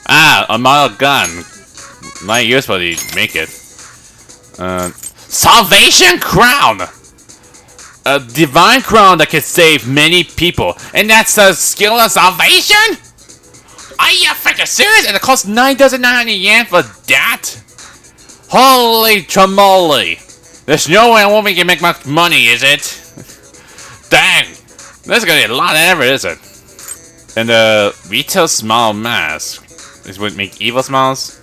Ah, a model gun. Not useful to make it. Salvation Crown! A divine crown that can save many people. And that's the skill of salvation? Are you freaking serious? And it costs 9,900 yen for that? Holy tramoli! There's no way a woman can make much money, is it? Dang! That's gonna be a lot of effort, is it? And the retail smile mask. This would make evil smiles?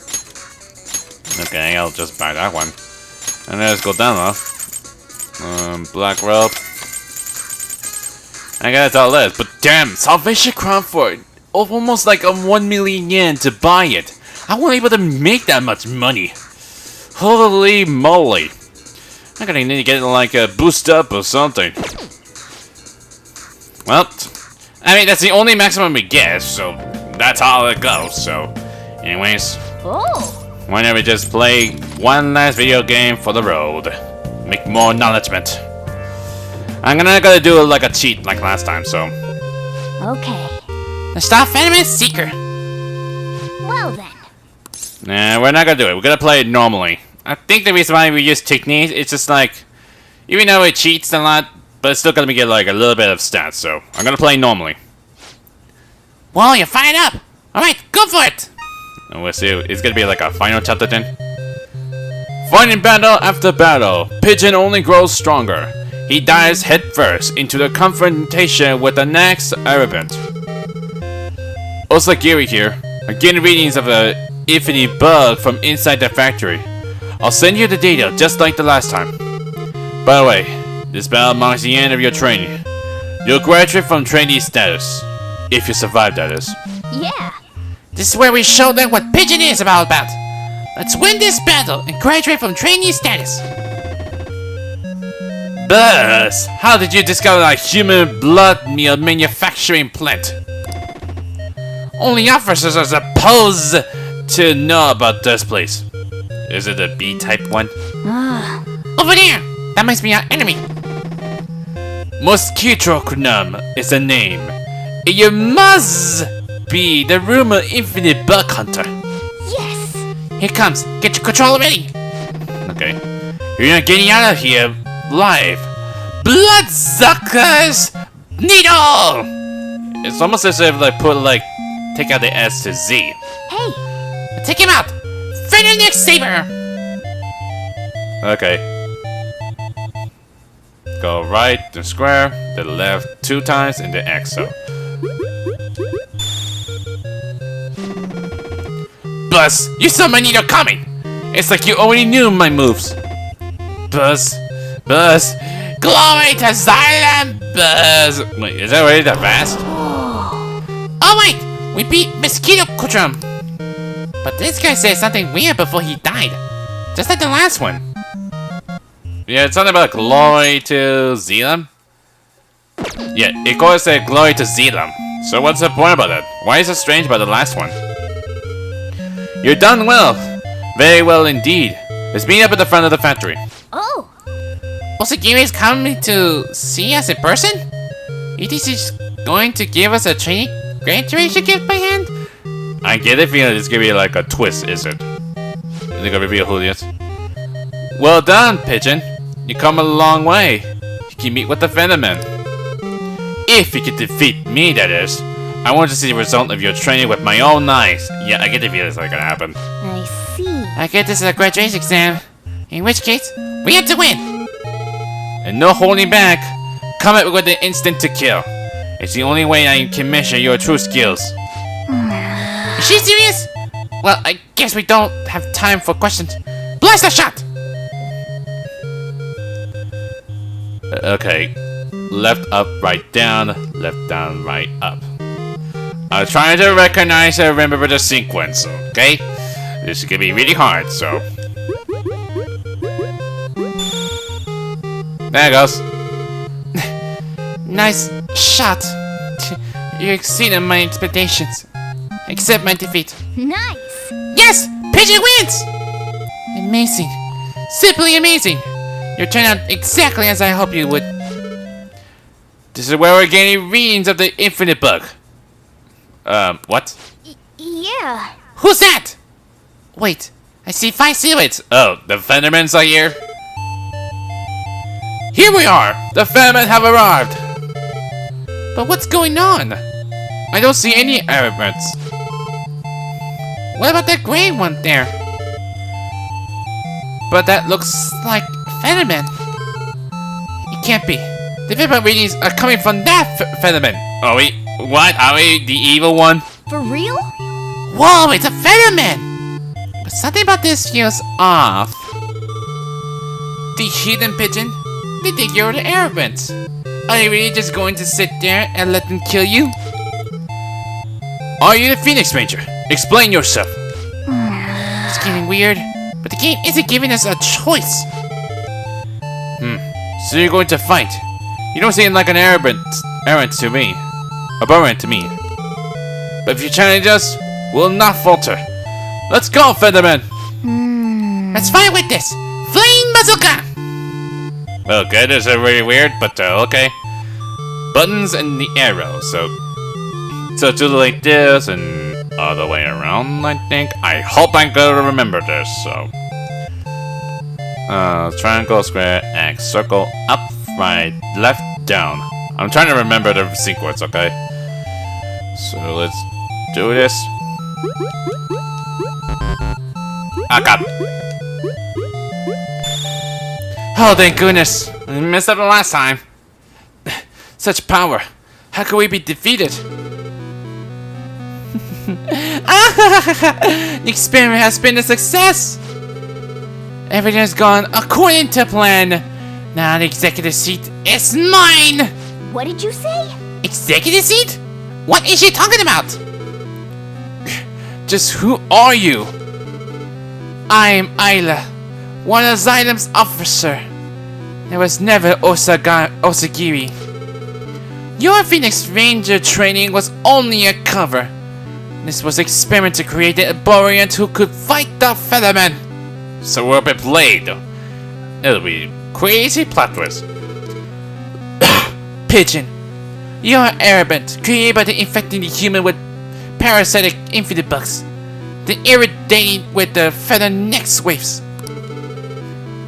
Okay, I'll just buy that one. And there's Godama. Black robe. I gotta tell this, but damn, Salvation Crown for almost like 1 million yen to buy it. I wasn't able to make that much money. Holy moly. I'm gonna need to get like a boost up or something. Well, I mean, that's the only maximum we get, so that's how it goes, so. Anyways. Oh! Why don't we just play one last video game for the road? Make more acknowledgement. I'm gonna do like a cheat like last time, so. Okay. The Star Phantom Seeker. Well then. Nah, we're not gonna do it. We're gonna play it normally. I think the reason why we use techniques, it's just like, even though it cheats a lot, but it's still gonna get like a little bit of stats, so I'm gonna play normally. Well, you're fired up. Alright, go for it. And we'll see. It's gonna be like a final chapter then. Fighting battle after battle, Pigeon only grows stronger. He dives headfirst into the confrontation with the next Arabant. Osagiri here. I'm getting readings of an infinite bug from inside the factory. I'll send you the data just like the last time. By the way, this battle marks the end of your training. You'll graduate from trainee status. If you survive, that is. Yeah. This is where we show them what Pigeon is about. Let's win this battle and graduate from trainee status. Buzz, how did you discover a human blood meal manufacturing plant? Only officers are supposed to know about this place. Is it a B-type one? Over there! That must be our enemy. Mosquitocronum is the name. You must be the rumored infinite bug hunter. Yes. Here it comes. Get your controller ready. Okay. You're not getting out of here live. Bloodsuckers! Needle! It's almost as if take out the S to Z. Hey. Take him out. Phoenix Saber. Okay. Go right, the square, the left 2 times, and the X. So. Buzz, you saw my needle coming. It's like you already knew my moves. Buzz, glory to Xylem, Buzz. Wait, is that already that fast? Oh wait, we beat Mosquitocronum. But this guy said something weird before he died. Just like the last one. Yeah, it's something about glory to Xylem. Yeah, it goes to glory to Xylem. So what's the point about that? Why is it strange about the last one? You're done well. Very well indeed. Let's meet up at the front of the factory. Oh. Osagiri is coming to see us in person? You think he's going to give us a training graduation gift by hand? I get the feeling it's gonna be like a twist, is it? They're gonna reveal who it is. Well done, Pigeon. You come a long way. You can meet with the Phantom Man. If you can defeat me, that is. I want to see the result of your training with my own eyes. Yeah, I get the feeling it's not gonna happen. I see. I get this is a graduation exam. In which case, we have to win. And no holding back. Come at me with the instant to kill. It's the only way I can measure your true skills. Is she serious? Well, I guess we don't have time for questions. Blast the shot! Okay. Left up, right down, left down, right up. I'm trying to recognize and remember the sequence, okay? This is gonna be really hard, so. There it goes. Nice shot. You exceeded my expectations. Accept my defeat. Nice. Yes! Pigeon wins! Amazing. Simply amazing. You turned out exactly as I hoped you would. This is where we're getting readings of the infinite bug. What? Yeah. Who's that? Wait, I see 5 silhouettes. Oh, the Phantomans are here? Here we are! The Phantomans have arrived! But what's going on? I don't see any Arabants. What about that gray one there? But that looks like Phantom Man. It can't be. The Phantom readings are coming from that Phantom Man. Oh wait, what? Are we the evil one? For real? Whoa, it's a Phantom Man! But something about this feels off. The hidden pigeon? They think you're the Arabants. Are you really just going to sit there and let them kill you? Are you the Phoenix Ranger? Explain yourself. It's getting weird, but the game isn't giving us a choice. So you're going to fight. You don't seem like an errant to me. Abhorrent to me. But if you challenge us, we'll not falter. Let's go, Featherman! Let's fight with this! Flame Bazooka! Okay, this is really weird, but okay. Buttons and the arrow, so do like this and all the way around, I think. I hope I'm gonna remember this, so. Triangle, square, X, circle, up, right, left, down. I'm trying to remember the sequence, okay? So let's do this. Ah, God. Oh, thank goodness. I messed up the last time. Such power. How can we be defeated? The experiment has been a success. Everything has gone according to plan. Now the executive seat is mine. What did you say? Executive seat? What is she talking about? Just who are you? I am Ayla, one asylum's officer. There was never Osagiri. Your Phoenix Ranger training was only a cover. This was an experiment to create a Borean who could fight the Featherman. So we'll be played. It'll be crazy plot twist. Pigeon, you are arrogant, created by the infecting the human with parasitic infinite bugs, then irritating with the feather next waves.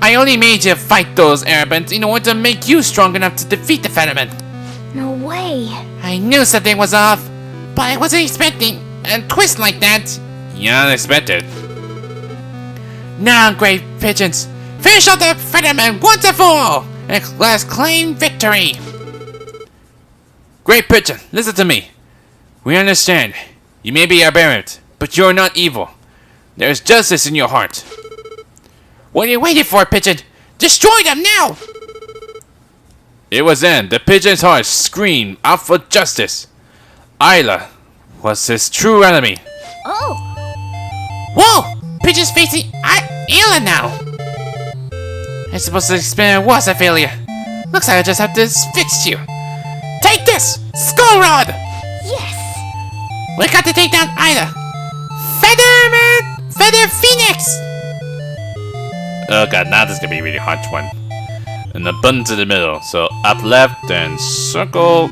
I only made you fight those arrogant in order to make you strong enough to defeat the Featherman. No way. I knew something was off, but I wasn't expecting a twist like that. You unexpected. Now, great pigeons, finish off the Featherman once and for all, and let's claim victory. Great Pigeon, listen to me. We understand. You may be aberrant, but you're not evil. There's justice in your heart. What are you waiting for, Pigeon? Destroy them now! It was then the pigeon's heart screamed out for justice. Ayla was his true enemy. Oh! Whoa! Pigeon's facing Ayla now! I suppose the experiment was a failure. Looks like I just have to fix you. Take this! Skull Rod! Yes! We got to take down Ayla! Feather Phoenix! Oh god, now this is gonna be a really hard one. And the buttons in the middle. So up left, then circle,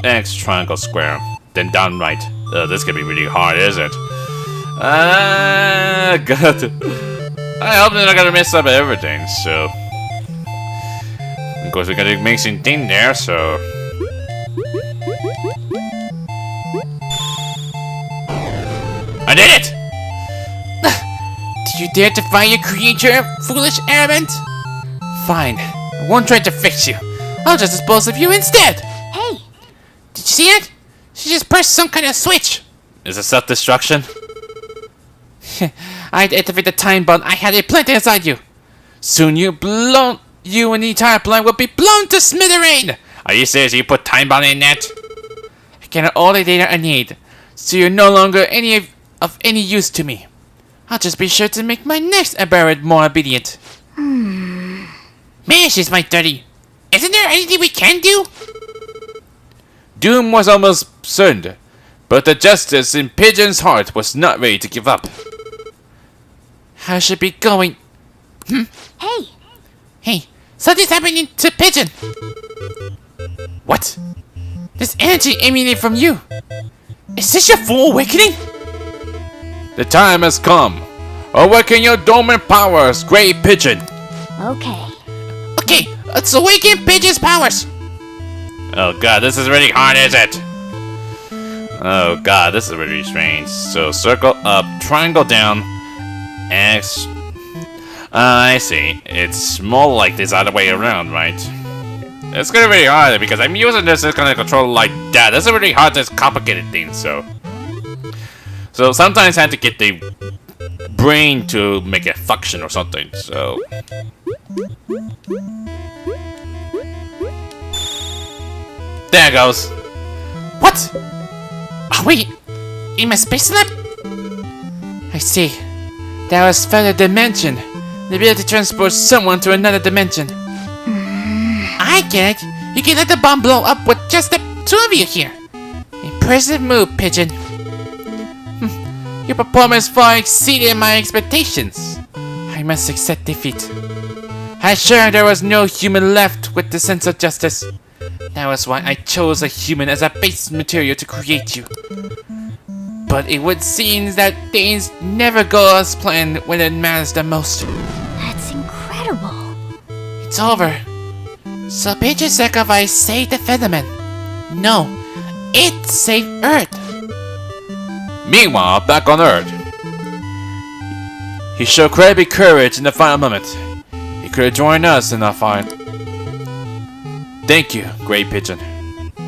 X, triangle, square. Then down right. This is gonna be really hard, is it? God. I hope they're not gonna mess up everything, so. Of course, we gotta make some thing there, so. I did it! Did you dare defy your creator, foolish arrogant? Fine, I won't try to fix you. I'll just dispose of you instead. Hey! Did you see it? She just pressed some kind of switch. Is it self-destruction? I'd activate the time bomb I had implanted inside you. Soon you and the entire planet will be blown to smithereen. Are you serious? You put time bomb in that? I get all the data I need, so you're no longer of any use to me. I'll just be sure to make my next aberrant more obedient. Man, she's my dirty. Isn't there anything we can do? Doom was almost certain, but the justice in Pigeon's heart was not ready to give up. How should be going? Hey! Hey, something's happening to Pigeon! What? This energy emanating from you! Is this your full awakening? The time has come. Awaken your dormant powers, Great Pigeon! Okay. Okay, let's awaken Pigeon's powers! Oh god, this is really hard, is it? Oh god, this is really strange. So circle up, triangle down, X. I see. It's more like this other way around, right? It's gonna be really hard because I'm using this kind of control like that. That's a really hard, this complicated thing, so sometimes I have to get the brain to make it function or something, so. There it goes. What? Are we in my space lab? I see. That was further dimension. The ability to transport someone to another dimension. I get it. You can let the bomb blow up with just the two of you here. Impressive move, Pigeon. Your performance far exceeded my expectations. I must accept defeat. I sure there was no human left with the sense of justice. That was why I chose a human as a base material to create you. But it would seem that things never go as planned when it matters the most. That's incredible. It's over. So Page's sacrifice saved the Featherman. No, it saved Earth. Meanwhile, back on Earth, he showed incredible courage in the final moment. He could have joined us in that fight. Thank you, Great Pigeon.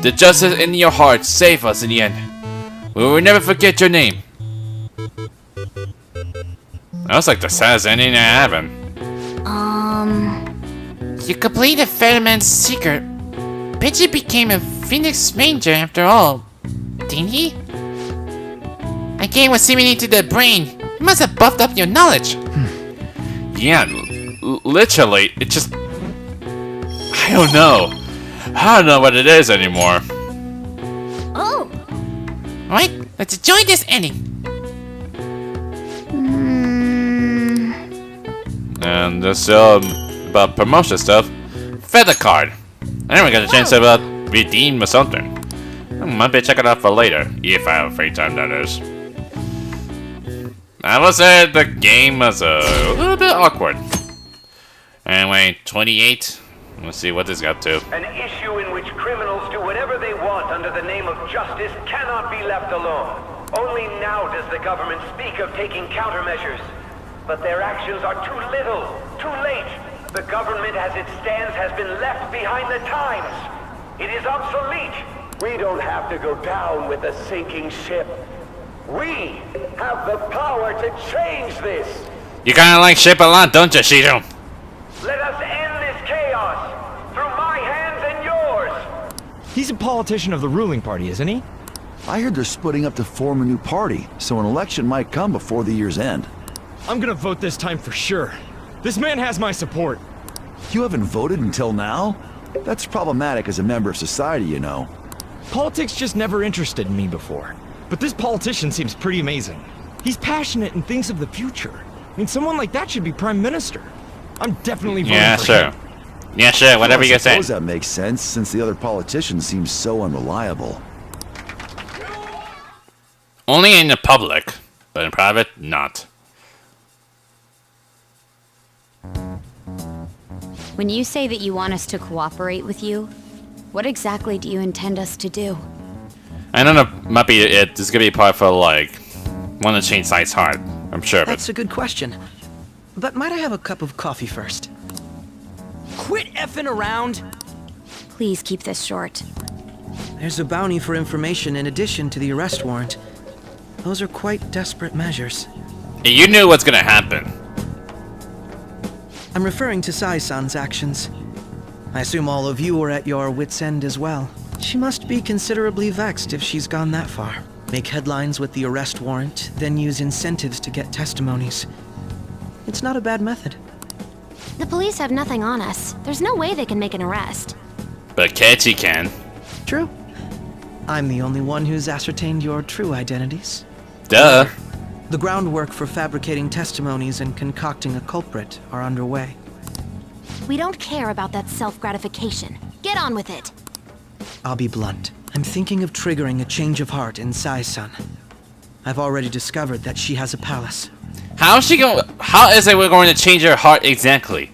The justice in your heart saved us in the end. We will never forget your name. That was like the saddest ending I haven't. You completed Featherman's secret. Pidgey became a Phoenix Ranger after all, didn't he? A game was seeming into the brain. You must have buffed up your knowledge. Yeah, literally, it just... I don't know. I don't know what it is anymore. Oh! Alright, let's enjoy this ending. And this about promotion stuff. Feather card. I never got a chance to redeem or something. I might be checking it out for later, if I have free time, that is. I would say the game was a little bit awkward. Anyway, 28. Let's see what this got to. An issue in which criminals do whatever they want under the name of justice cannot be left alone. Only now does the government speak of taking countermeasures. But their actions are too little, too late. The government as it stands has been left behind the times. It is obsolete. We don't have to go down with the sinking ship. We have the power to change this. You kinda like ship a lot, don't you, Shido? Let us end this chaos through my hands and yours. He's a politician of the ruling party, isn't he? I heard they're splitting up to form a new party, so an election might come before the year's end. I'm gonna vote this time for sure. This man has my support. You haven't voted until now? That's problematic as a member of society, you know. Politics just never interested me before. But this politician seems pretty amazing. He's passionate and thinks of the future. I mean, someone like that should be prime minister. I'm definitely voting for him. Yeah, sure, whatever you say. I suppose that makes sense, since the other politicians seem so unreliable. Only in the public, but in private, not. When you say that you want us to cooperate with you, what exactly do you intend us to do? I don't know, might be it. This is gonna be a part for, like, want to change side's heart, I'm sure. That's a good question. But might I have a cup of coffee first? Quit effing around! Please keep this short. There's a bounty for information in addition to the arrest warrant. Those are quite desperate measures. You knew what's gonna happen. I'm referring to Sai-san's actions. I assume all of you are at your wits' end as well. She must be considerably vexed if she's gone that far. Make headlines with the arrest warrant, then use incentives to get testimonies. It's not a bad method. The police have nothing on us. There's no way they can make an arrest. But Akechi can. True. I'm the only one who's ascertained your true identities. Duh. The groundwork for fabricating testimonies and concocting a culprit are underway. We don't care about that self-gratification. Get on with it. I'll be blunt. I'm thinking of triggering a change of heart in Sai-san. I've already discovered that she has a palace. How is she going? How is it we're going to change her heart exactly?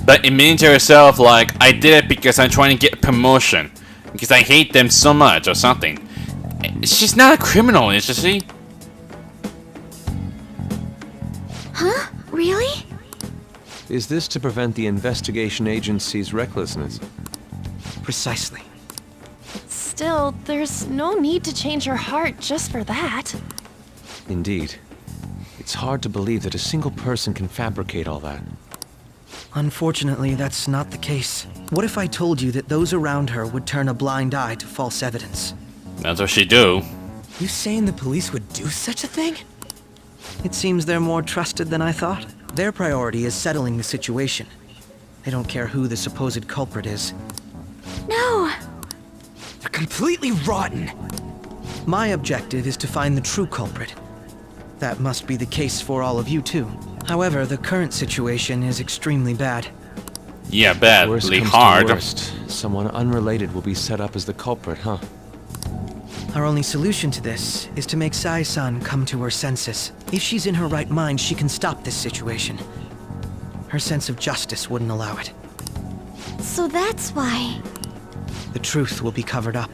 But admitting to herself, like, I did it because I'm trying to get a promotion, because I hate them so much or something. She's not a criminal, is she? Huh? Really? Is this to prevent the investigation agency's recklessness? Precisely. Still, there's no need to change her heart just for that. Indeed. It's hard to believe that a single person can fabricate all that. Unfortunately, that's not the case. What if I told you that those around her would turn a blind eye to false evidence? That's what she do. You saying the police would do such a thing? It seems they're more trusted than I thought. Their priority is settling the situation. They don't care who the supposed culprit is. No! They're completely rotten! My objective is to find the true culprit. That must be the case for all of you too. However, the current situation is extremely bad. Yeah, badly hard. Worst, someone unrelated will be set up as the culprit, huh? Our only solution to this is to make Sai-san come to her senses. If she's in her right mind, she can stop this situation. Her sense of justice wouldn't allow it. So that's why. The truth will be covered up,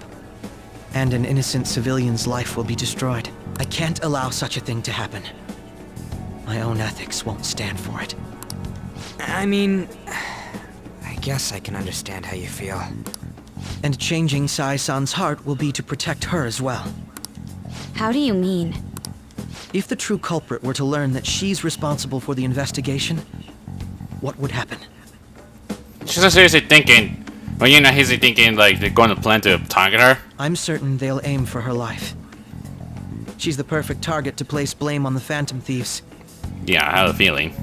and an innocent civilian's life will be destroyed. I can't allow such a thing to happen. My own ethics won't stand for it. I mean, I guess I can understand how you feel. And changing Sai-san's heart will be to protect her as well. How do you mean? If the true culprit were to learn that she's responsible for the investigation, what would happen? She's not seriously thinking. Well, you're not seriously thinking like they're going to plan to target her. I'm certain they'll aim for her life. She's the perfect target to place blame on the Phantom Thieves. Yeah, I have a feeling.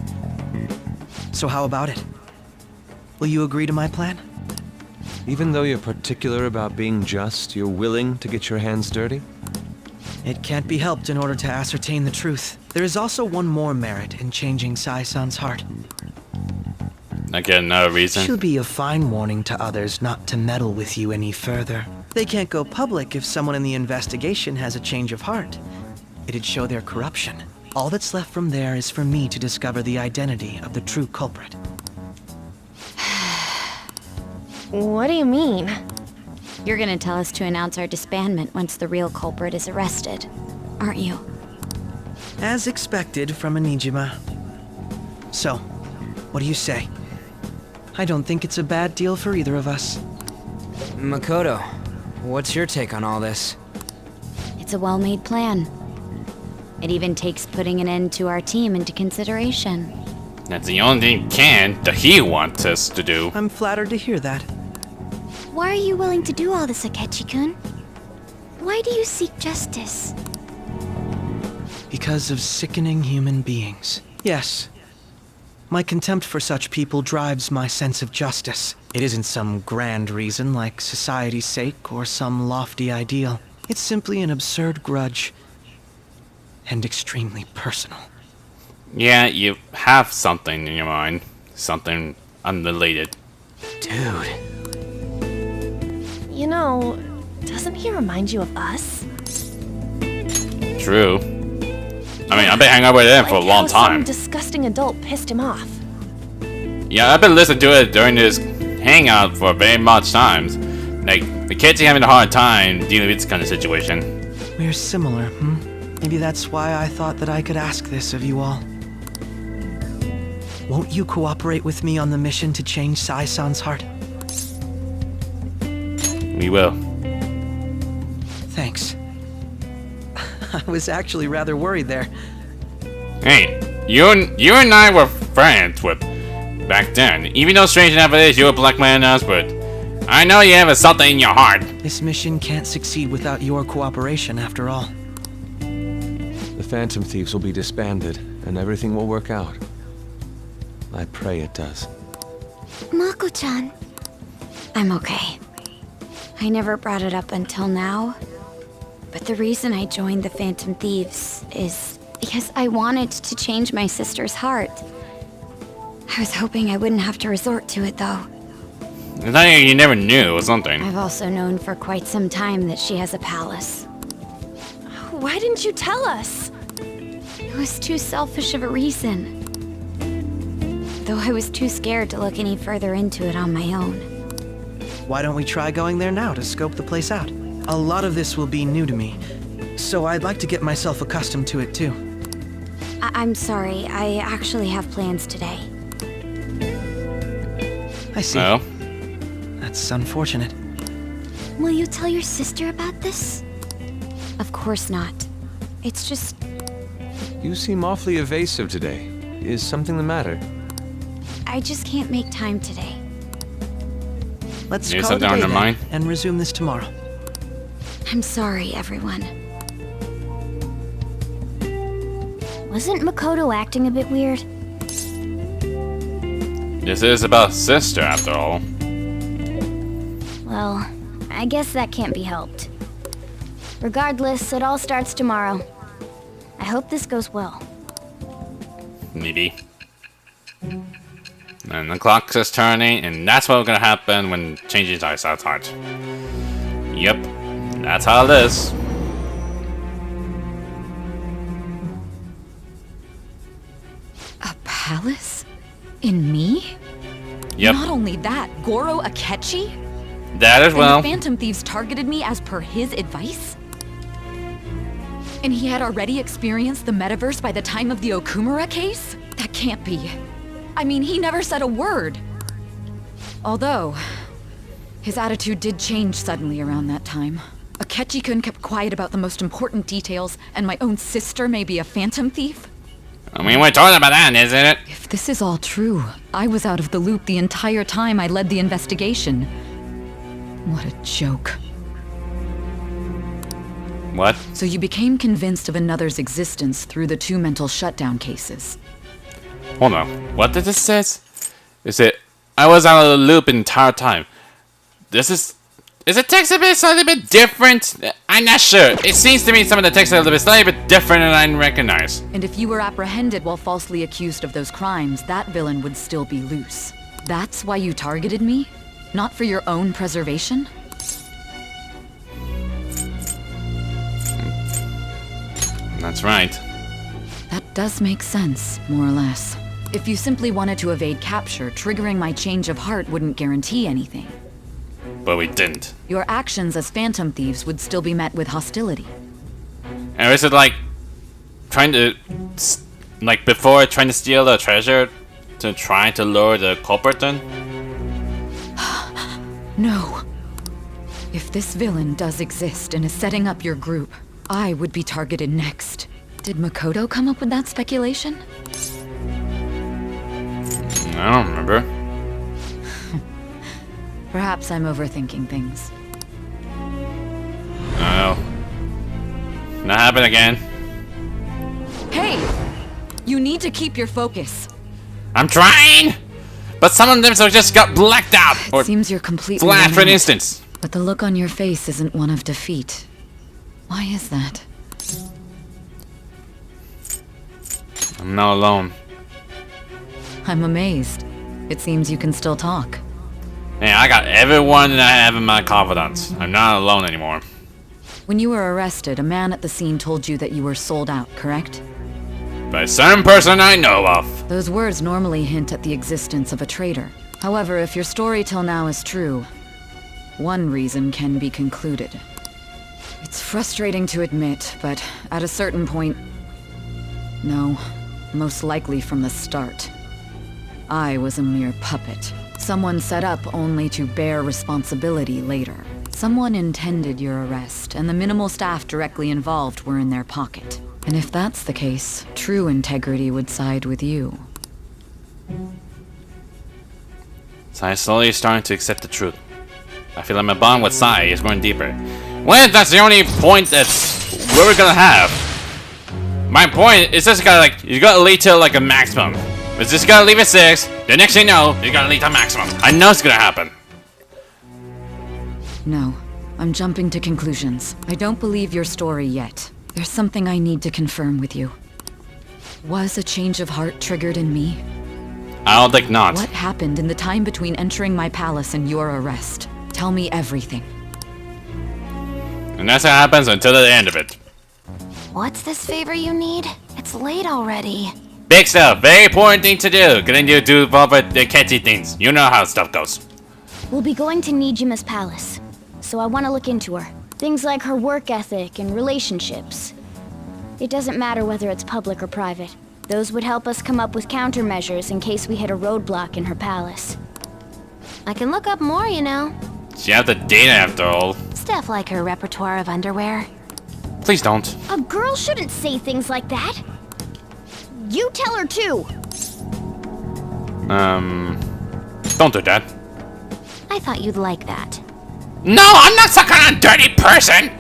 So how about it? Will you agree to my plan? Even though you're particular about being just, you're willing to get your hands dirty? It can't be helped in order to ascertain the truth. There is also one more merit in changing Sai-san's heart. Again, another reason. She'll be a fine warning to others not to meddle with you any further. They can't go public if someone in the investigation has a change of heart. It'd show their corruption. All that's left from there is for me to discover the identity of the true culprit. What do you mean? You're gonna tell us to announce our disbandment once the real culprit is arrested, aren't you? As expected from a Nijima. So, what do you say? I don't think it's a bad deal for either of us. Makoto, what's your take on all this? It's a well-made plan. It even takes putting an end to our team into consideration. That's the only thing that he wants us to do. I'm flattered to hear that. Why are you willing to do all this, Akechi-kun? Why do you seek justice? Because of sickening human beings. Yes. My contempt for such people drives my sense of justice. It isn't some grand reason like society's sake or some lofty ideal. It's simply an absurd grudge. And extremely personal. Yeah, you have something in your mind. Something unrelated. Dude. You know, doesn't he remind you of us? True. I mean, I've been hanging out with him for a long time. Some disgusting adult pissed him off. Yeah, I've been listening to it during this hangout for very much times. Like, the kids are having a hard time dealing with this kind of situation. We're similar, Maybe that's why I thought that I could ask this of you all. Won't you cooperate with me on the mission to change Sai-san's heart? We will. Thanks. I was actually rather worried there. Hey, you and I were friends with back then. Even though strange enough it is, you were blackmailing us, but I know you have something in your heart. This mission can't succeed without your cooperation, after all. The Phantom Thieves will be disbanded, and everything will work out. I pray it does. Mako-chan. I'm okay. I never brought it up until now, but the reason I joined the Phantom Thieves is because I wanted to change my sister's heart. I was hoping I wouldn't have to resort to it, though. It's not like you never knew or something. I've also known for quite some time that she has a palace. Why didn't you tell us? It was too selfish of a reason. Though I was too scared to look any further into it on my own. Why don't we try going there now to scope the place out? A lot of this will be new to me, so I'd like to get myself accustomed to it too. I'm sorry, I actually have plans today. I see. Oh? That's unfortunate. Will you tell your sister about this? Of course not. It's just... You seem awfully evasive today. Is something the matter? I just can't make time today. Let's Maybe call it a something on day your then, mind? and resume this tomorrow. I'm sorry, everyone. Wasn't Makoto acting a bit weird? This is about sister, after all. Well, I guess that can't be helped. Regardless, it all starts tomorrow. I hope this goes well. Maybe. And the clock is turning, and that's what's gonna happen when changing Isaac's heart. Yep, that's how it is. A palace? In me? Yep. Not only that, Goro Akechi? That as well. And the Phantom Thieves targeted me as per his advice? And he had already experienced the metaverse by the time of the Okumura case? That can't be. I mean, he never said a word. Although, his attitude did change suddenly around that time. Akechi-kun kept quiet about the most important details, and my own sister may be a Phantom Thief? I mean, we're talking about that, isn't it? If this is all true, I was out of the loop the entire time I led the investigation. What a joke. What? So you became convinced of another's existence through the 2 mental shutdown cases. Hold on. What did this say? Is it... I was out of the loop the entire time. This is... Is the text a bit slightly bit different? I'm not sure. It seems to me some of the text are a little bit slightly bit different than I recognize. And if you were apprehended while falsely accused of those crimes, that villain would still be loose. That's why you targeted me? Not for your own preservation? That's right. That does make sense, more or less. If you simply wanted to evade capture, triggering my change of heart wouldn't guarantee anything. But we didn't. Your actions as Phantom Thieves would still be met with hostility. And is it like... trying to... like before trying to steal the treasure to try to lure the culprit then? No. If this villain does exist and is setting up your group, I would be targeted next. Did Makoto come up with that speculation? I don't remember. Perhaps I'm overthinking things. Oh. Not happen again. Hey! You need to keep your focus. I'm trying! But some of them just got blacked out! Or it seems you're completely flat for an running. instance. But the look on your face isn't one of defeat. Why is that? I'm not alone. I'm amazed. It seems you can still talk. Hey, I got everyone that I have in my confidence. I'm not alone anymore. When you were arrested, a man at the scene told you that you were sold out, correct? By a certain person I know of. Those words normally hint at the existence of a traitor. However, if your story till now is true, one reason can be concluded. It's frustrating to admit, but at a certain point... No, most likely from the start. I was a mere puppet. Someone set up only to bear responsibility later. Someone intended your arrest, and the minimal staff directly involved were in their pocket. And if that's the case, true integrity would side with you. So I'm slowly starting to accept the truth. I feel like my bond with Sai is going deeper. Well, that's the only point that's we're gonna have. My point is just gotta like, you gotta lead to like a maximum. It's just gotta leave at 6, the next thing you know, you gotta lead to maximum. I know it's gonna happen. No, I'm jumping to conclusions. I don't believe your story yet. There's something I need to confirm with you. Was a change of heart triggered in me? I don't think not. What happened in the time between entering my palace and your arrest? Tell me everything. And that's what happens until the end of it. What's this favor you need? It's late already. Big stuff, very important thing to do. Getting you to do all the Akechi things. You know how stuff goes. We'll be going to Nijima's palace, so I want to look into her. Things like her work ethic and relationships. It doesn't matter whether it's public or private. Those would help us come up with countermeasures in case we hit a roadblock in her palace. I can look up more, you know. She has the data after all. Stuff like her repertoire of underwear. Please don't. A girl shouldn't say things like that. You tell her too. Don't do that. I thought you'd like that. No, I'm not some kind of dirty person.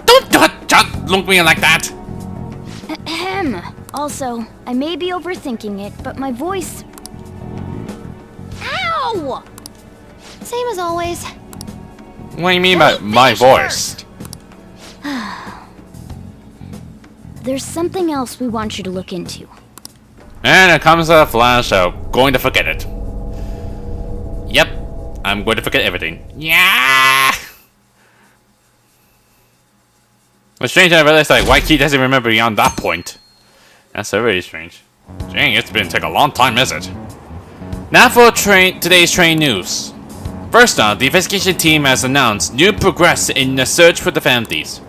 Don't look at me like that. Ahem. Also, I may be overthinking it, but my voice... Ow! Same as always. What do you mean by my voice? There's something else we want you to look into. And it comes a flash, so going to forget it. Yep, I'm going to forget everything. Yeah! What's strange, I realized like why Key doesn't remember beyond that point. That's really strange. Dang, it's been take a long time, is it? Now for today's train news. First off, the investigation team has announced new progress in the search for the Phantom Thieves.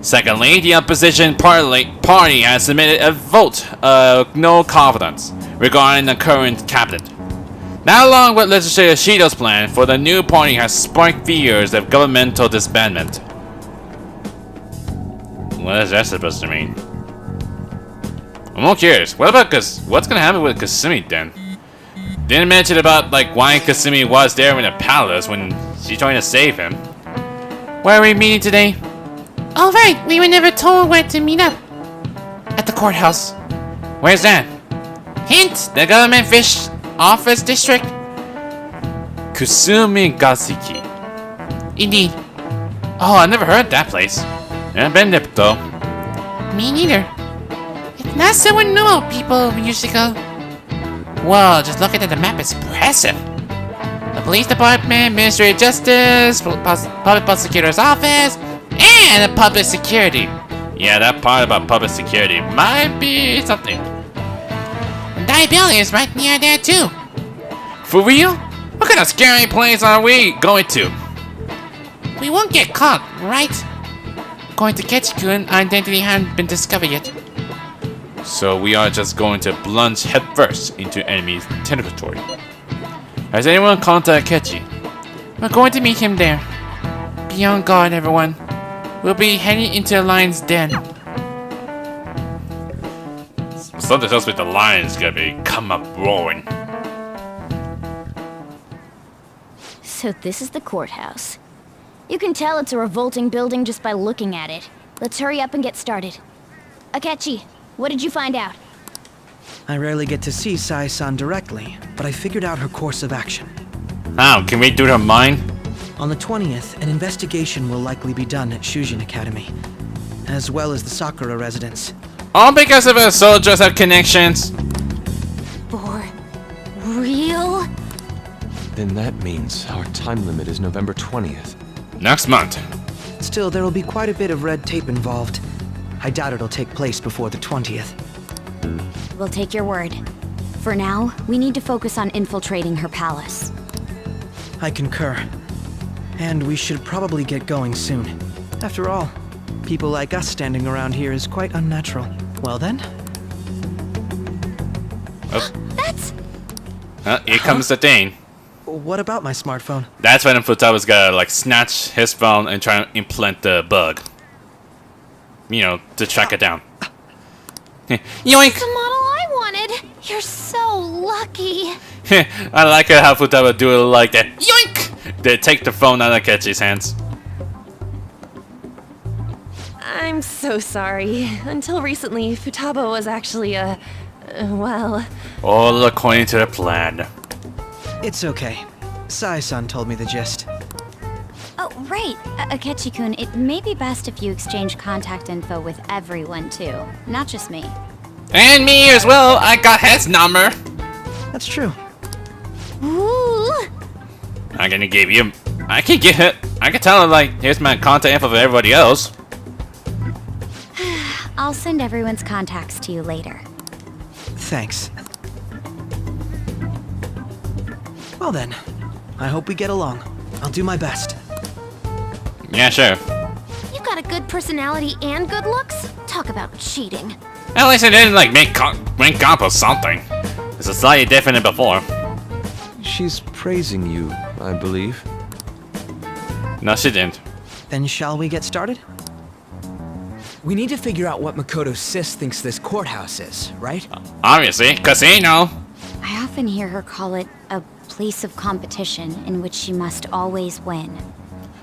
Secondly, the opposition party has submitted a vote of no confidence regarding the current cabinet. Now, along with Legislator Shido's plan for the new party has sparked fears of governmental disbandment. What is that supposed to mean? I'm more curious. What's gonna happen with Kasumi then? Didn't mention about like why Kasumi was there in the palace when she's trying to save him. Where are we meeting today? All right, we were never told where to meet up. At the courthouse. Where's that? Hint: the government fish office district. Kasumi Gasiki. Indeed. Oh, I never heard that place. Never been there though. Me neither. It's not so unknown, people usually go. Well, just looking at the map, it's impressive. The police department, Ministry of Justice, public prosecutor's office, and the public security. Yeah, that part about public security might be something. And Diabilly is right near there too. For real? What kind of scary place are we going to? We won't get caught, right? According to Akechi-kun, our identity hadn't been discovered yet. So we are just going to plunge headfirst into enemy territory. Has anyone contacted Akechi? We're going to meet him there. Be on guard, everyone. We'll be heading into the lion's den. Something tells me the lion's gonna be come up roaring. So this is the courthouse. You can tell it's a revolting building just by looking at it. Let's hurry up and get started. Akechi, what did you find out? I rarely get to see Sai-san directly, but I figured out her course of action. How? Can we do her mind? On the 20th, an investigation will likely be done at Shujin Academy, as well as the Sakura residence. All because of her soldiers have connections. For real? Then that means our time limit is November 20th. Next month. Still, there will be quite a bit of red tape involved. I doubt it'll take place before the 20th. We'll take your word. For now, we need to focus on infiltrating her palace. I concur. And we should probably get going soon. After all, people like us standing around here is quite unnatural. Well then? Oh. That's... Here comes the thing. What about my smartphone? That's when Futaba's gonna like snatch his phone and try to implant the bug. You know, to track it down. Yoink! The model I wanted! You're so lucky. I like how Futaba do it like that. Yoink! They take the phone out of Akechi's hands. I'm so sorry. Until recently, Futaba was actually well... All according to the plan. It's okay. Sai-san told me the gist. Oh, right. Akechi-kun, it may be best if you exchange contact info with everyone, too. Not just me. And me as well. I got his number. That's true. Ooh. I'm gonna give you... I can get it. I can tell her, like, here's my contact info for everybody else. I'll send everyone's contacts to you later. Thanks. Well then, I hope we get along. I'll do my best. Yeah, sure. You got a good personality and good looks? Talk about cheating. At least I didn't, like, rank up or something. It's a slightly different than before. She's praising you, I believe. No, she didn't. Then shall we get started? We need to figure out what Makoto's sis thinks this courthouse is, right? Obviously, casino. I often hear her call it a place of competition in which she must always win.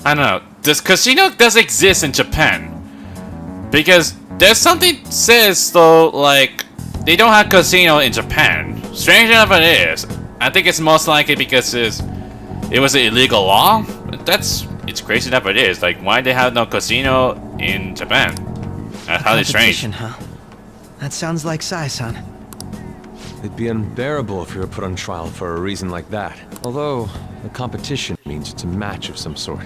I don't know. This casino does exist in Japan. Because there's something says though, like, they don't have casino in Japan. Strange enough it is. I think it's most likely because it was an illegal law. It's crazy enough it is. Like, why they have no casino in Japan? That's highly strange. Huh? That sounds like Sai-san. It'd be unbearable if you were put on trial for a reason like that. Although, the competition means it's a match of some sort.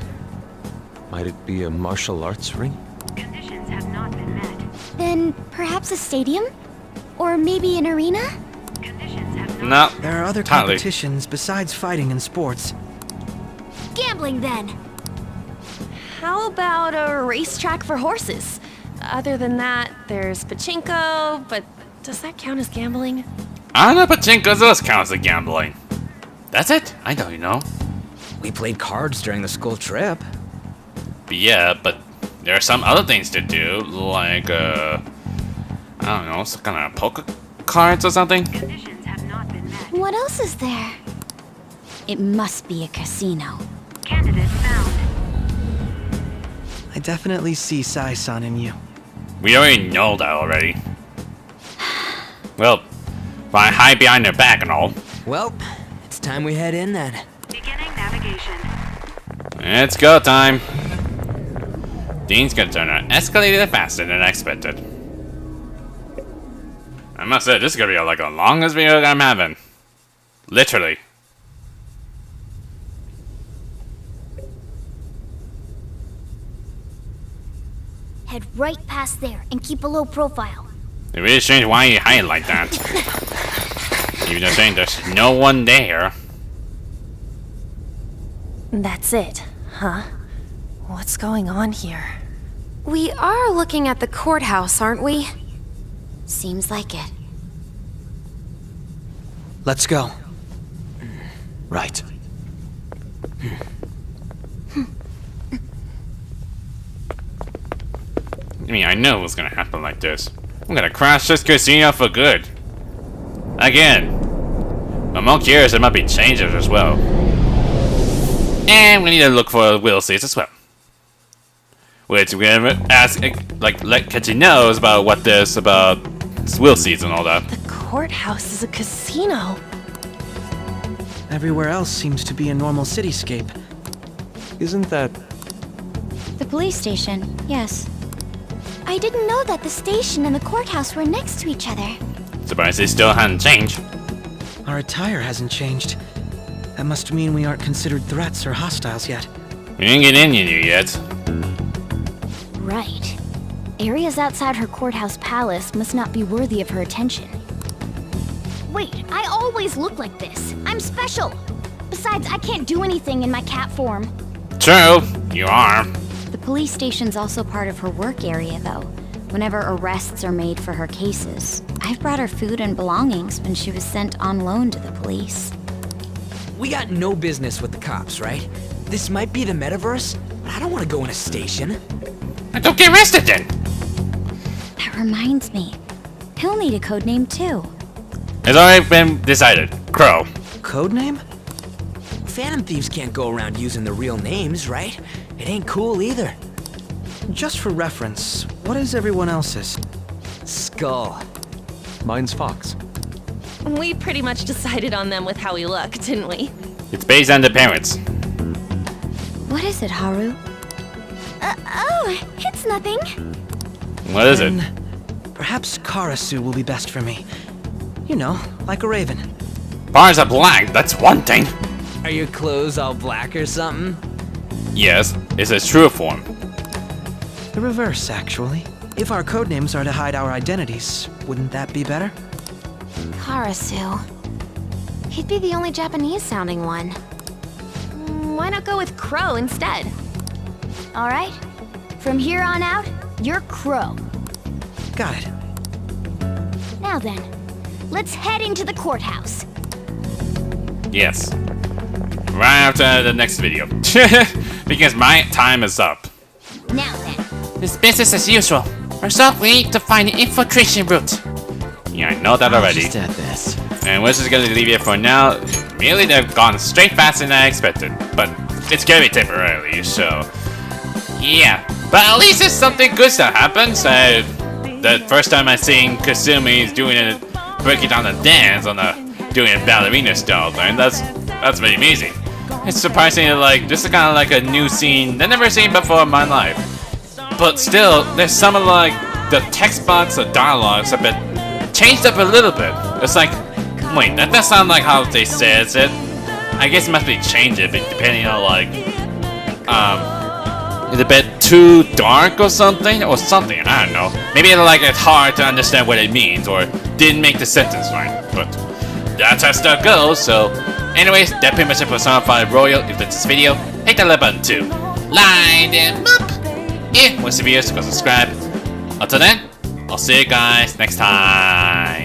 Might it be a martial arts ring? Conditions have not been met. Then perhaps a stadium? Or maybe an arena? Conditions have No. There are other Totally. competitions besides fighting and sports. Gambling then. How about a racetrack for horses? Other than that, there's pachinko, but does that count as gambling? I don't know, pachinko does count as gambling. That's it? I know you know. We played cards during the school trip. But yeah, but there are some other things to do, like, I don't know, some kind of poker cards or something? Conditions have not been met. What else is there? It must be a casino. Candidate found. I definitely see Sai-san in you. We already know that already. Well, if I hide behind their back and all. Well, it's time we head in then. Beginning navigation. It's go time. Dean's gonna turn out escalated faster than expected. I must say, this is gonna be like the longest video that I'm having. Literally. Head right past there and keep a low profile. It really strange why you hide like that. Even though saying there's no one there. That's it, huh? What's going on here? We are looking at the courthouse, aren't we? Seems like it. Let's go. Right. I mean, I know it was gonna happen like this. I'm gonna crash this casino for good. Again. I'm more curious, there might be changes as well. And we need to look for wheel seats as well. Which we're gonna ask, like, let Akechi knows about what this, about wheel seats and all that. The courthouse is a casino. Everywhere else seems to be a normal cityscape. Isn't that... The police station, yes. I didn't know that the station and the courthouse were next to each other. Surprised they still hadn't changed. Our attire hasn't changed. That must mean we aren't considered threats or hostiles yet. We didn't get in here yet. Right. Areas outside her courthouse palace must not be worthy of her attention. Wait, I always look like this. I'm special. Besides, I can't do anything in my cat form. True, you are. The police station's also part of her work area, though. Whenever arrests are made for her cases. I've brought her food and belongings when she was sent on loan to the police. We got no business with the cops, right? This might be the metaverse, but I don't want to go in a station. Don't get arrested then! That reminds me. He'll need a code name too. It's already been decided. Crow. Codename? Phantom Thieves can't go around using the real names, right? It ain't cool either. Just for reference, what is everyone else's? Skull. Mine's Fox. We pretty much decided on them with how we look, didn't we? It's based on the parents. What is it, Haru? Oh, it's nothing. What is it? Perhaps Karasu will be best for me. You know, like a raven. Bars are black, that's one thing. Are your clothes all black or something? Yes, it's a true form. The reverse, actually. If our codenames are to hide our identities, wouldn't that be better? Karasu. He'd be the only Japanese-sounding one. Why not go with Crow instead? All right. From here on out, you're Crow. Got it. Now then, let's head into the courthouse. Yes. Right after the next video. Because my time is up. Now then. It's business as usual. Result, we need to find an infiltration route. Yeah, I know that already. Just at this. And we're just gonna leave it for now. Really, they've gone straight faster than I expected. But it's gonna be temporarily, so... Yeah. But at least it's something good that happens. The first time I seen Kasumi breaking down the dance on doing a ballerina style thing, that's very amazing. It's surprising that, like, this is kind of like a new scene I've never seen before in my life. But still, there's some of, like, the text box or dialogues have been changed up a little bit. It's like, Wait, that does sound like how they says it. I guess it must be changed it, depending on like, is it a bit too dark or something? I don't know. Maybe it's hard to understand what it means, or didn't make the sentence right. But that's how stuff goes. So, anyways, that pretty much it for Persona 5 Royal. If that's this video, hit that like button too. Line them up. Yeah, once the videos, go subscribe. Until then, I'll see you guys next time.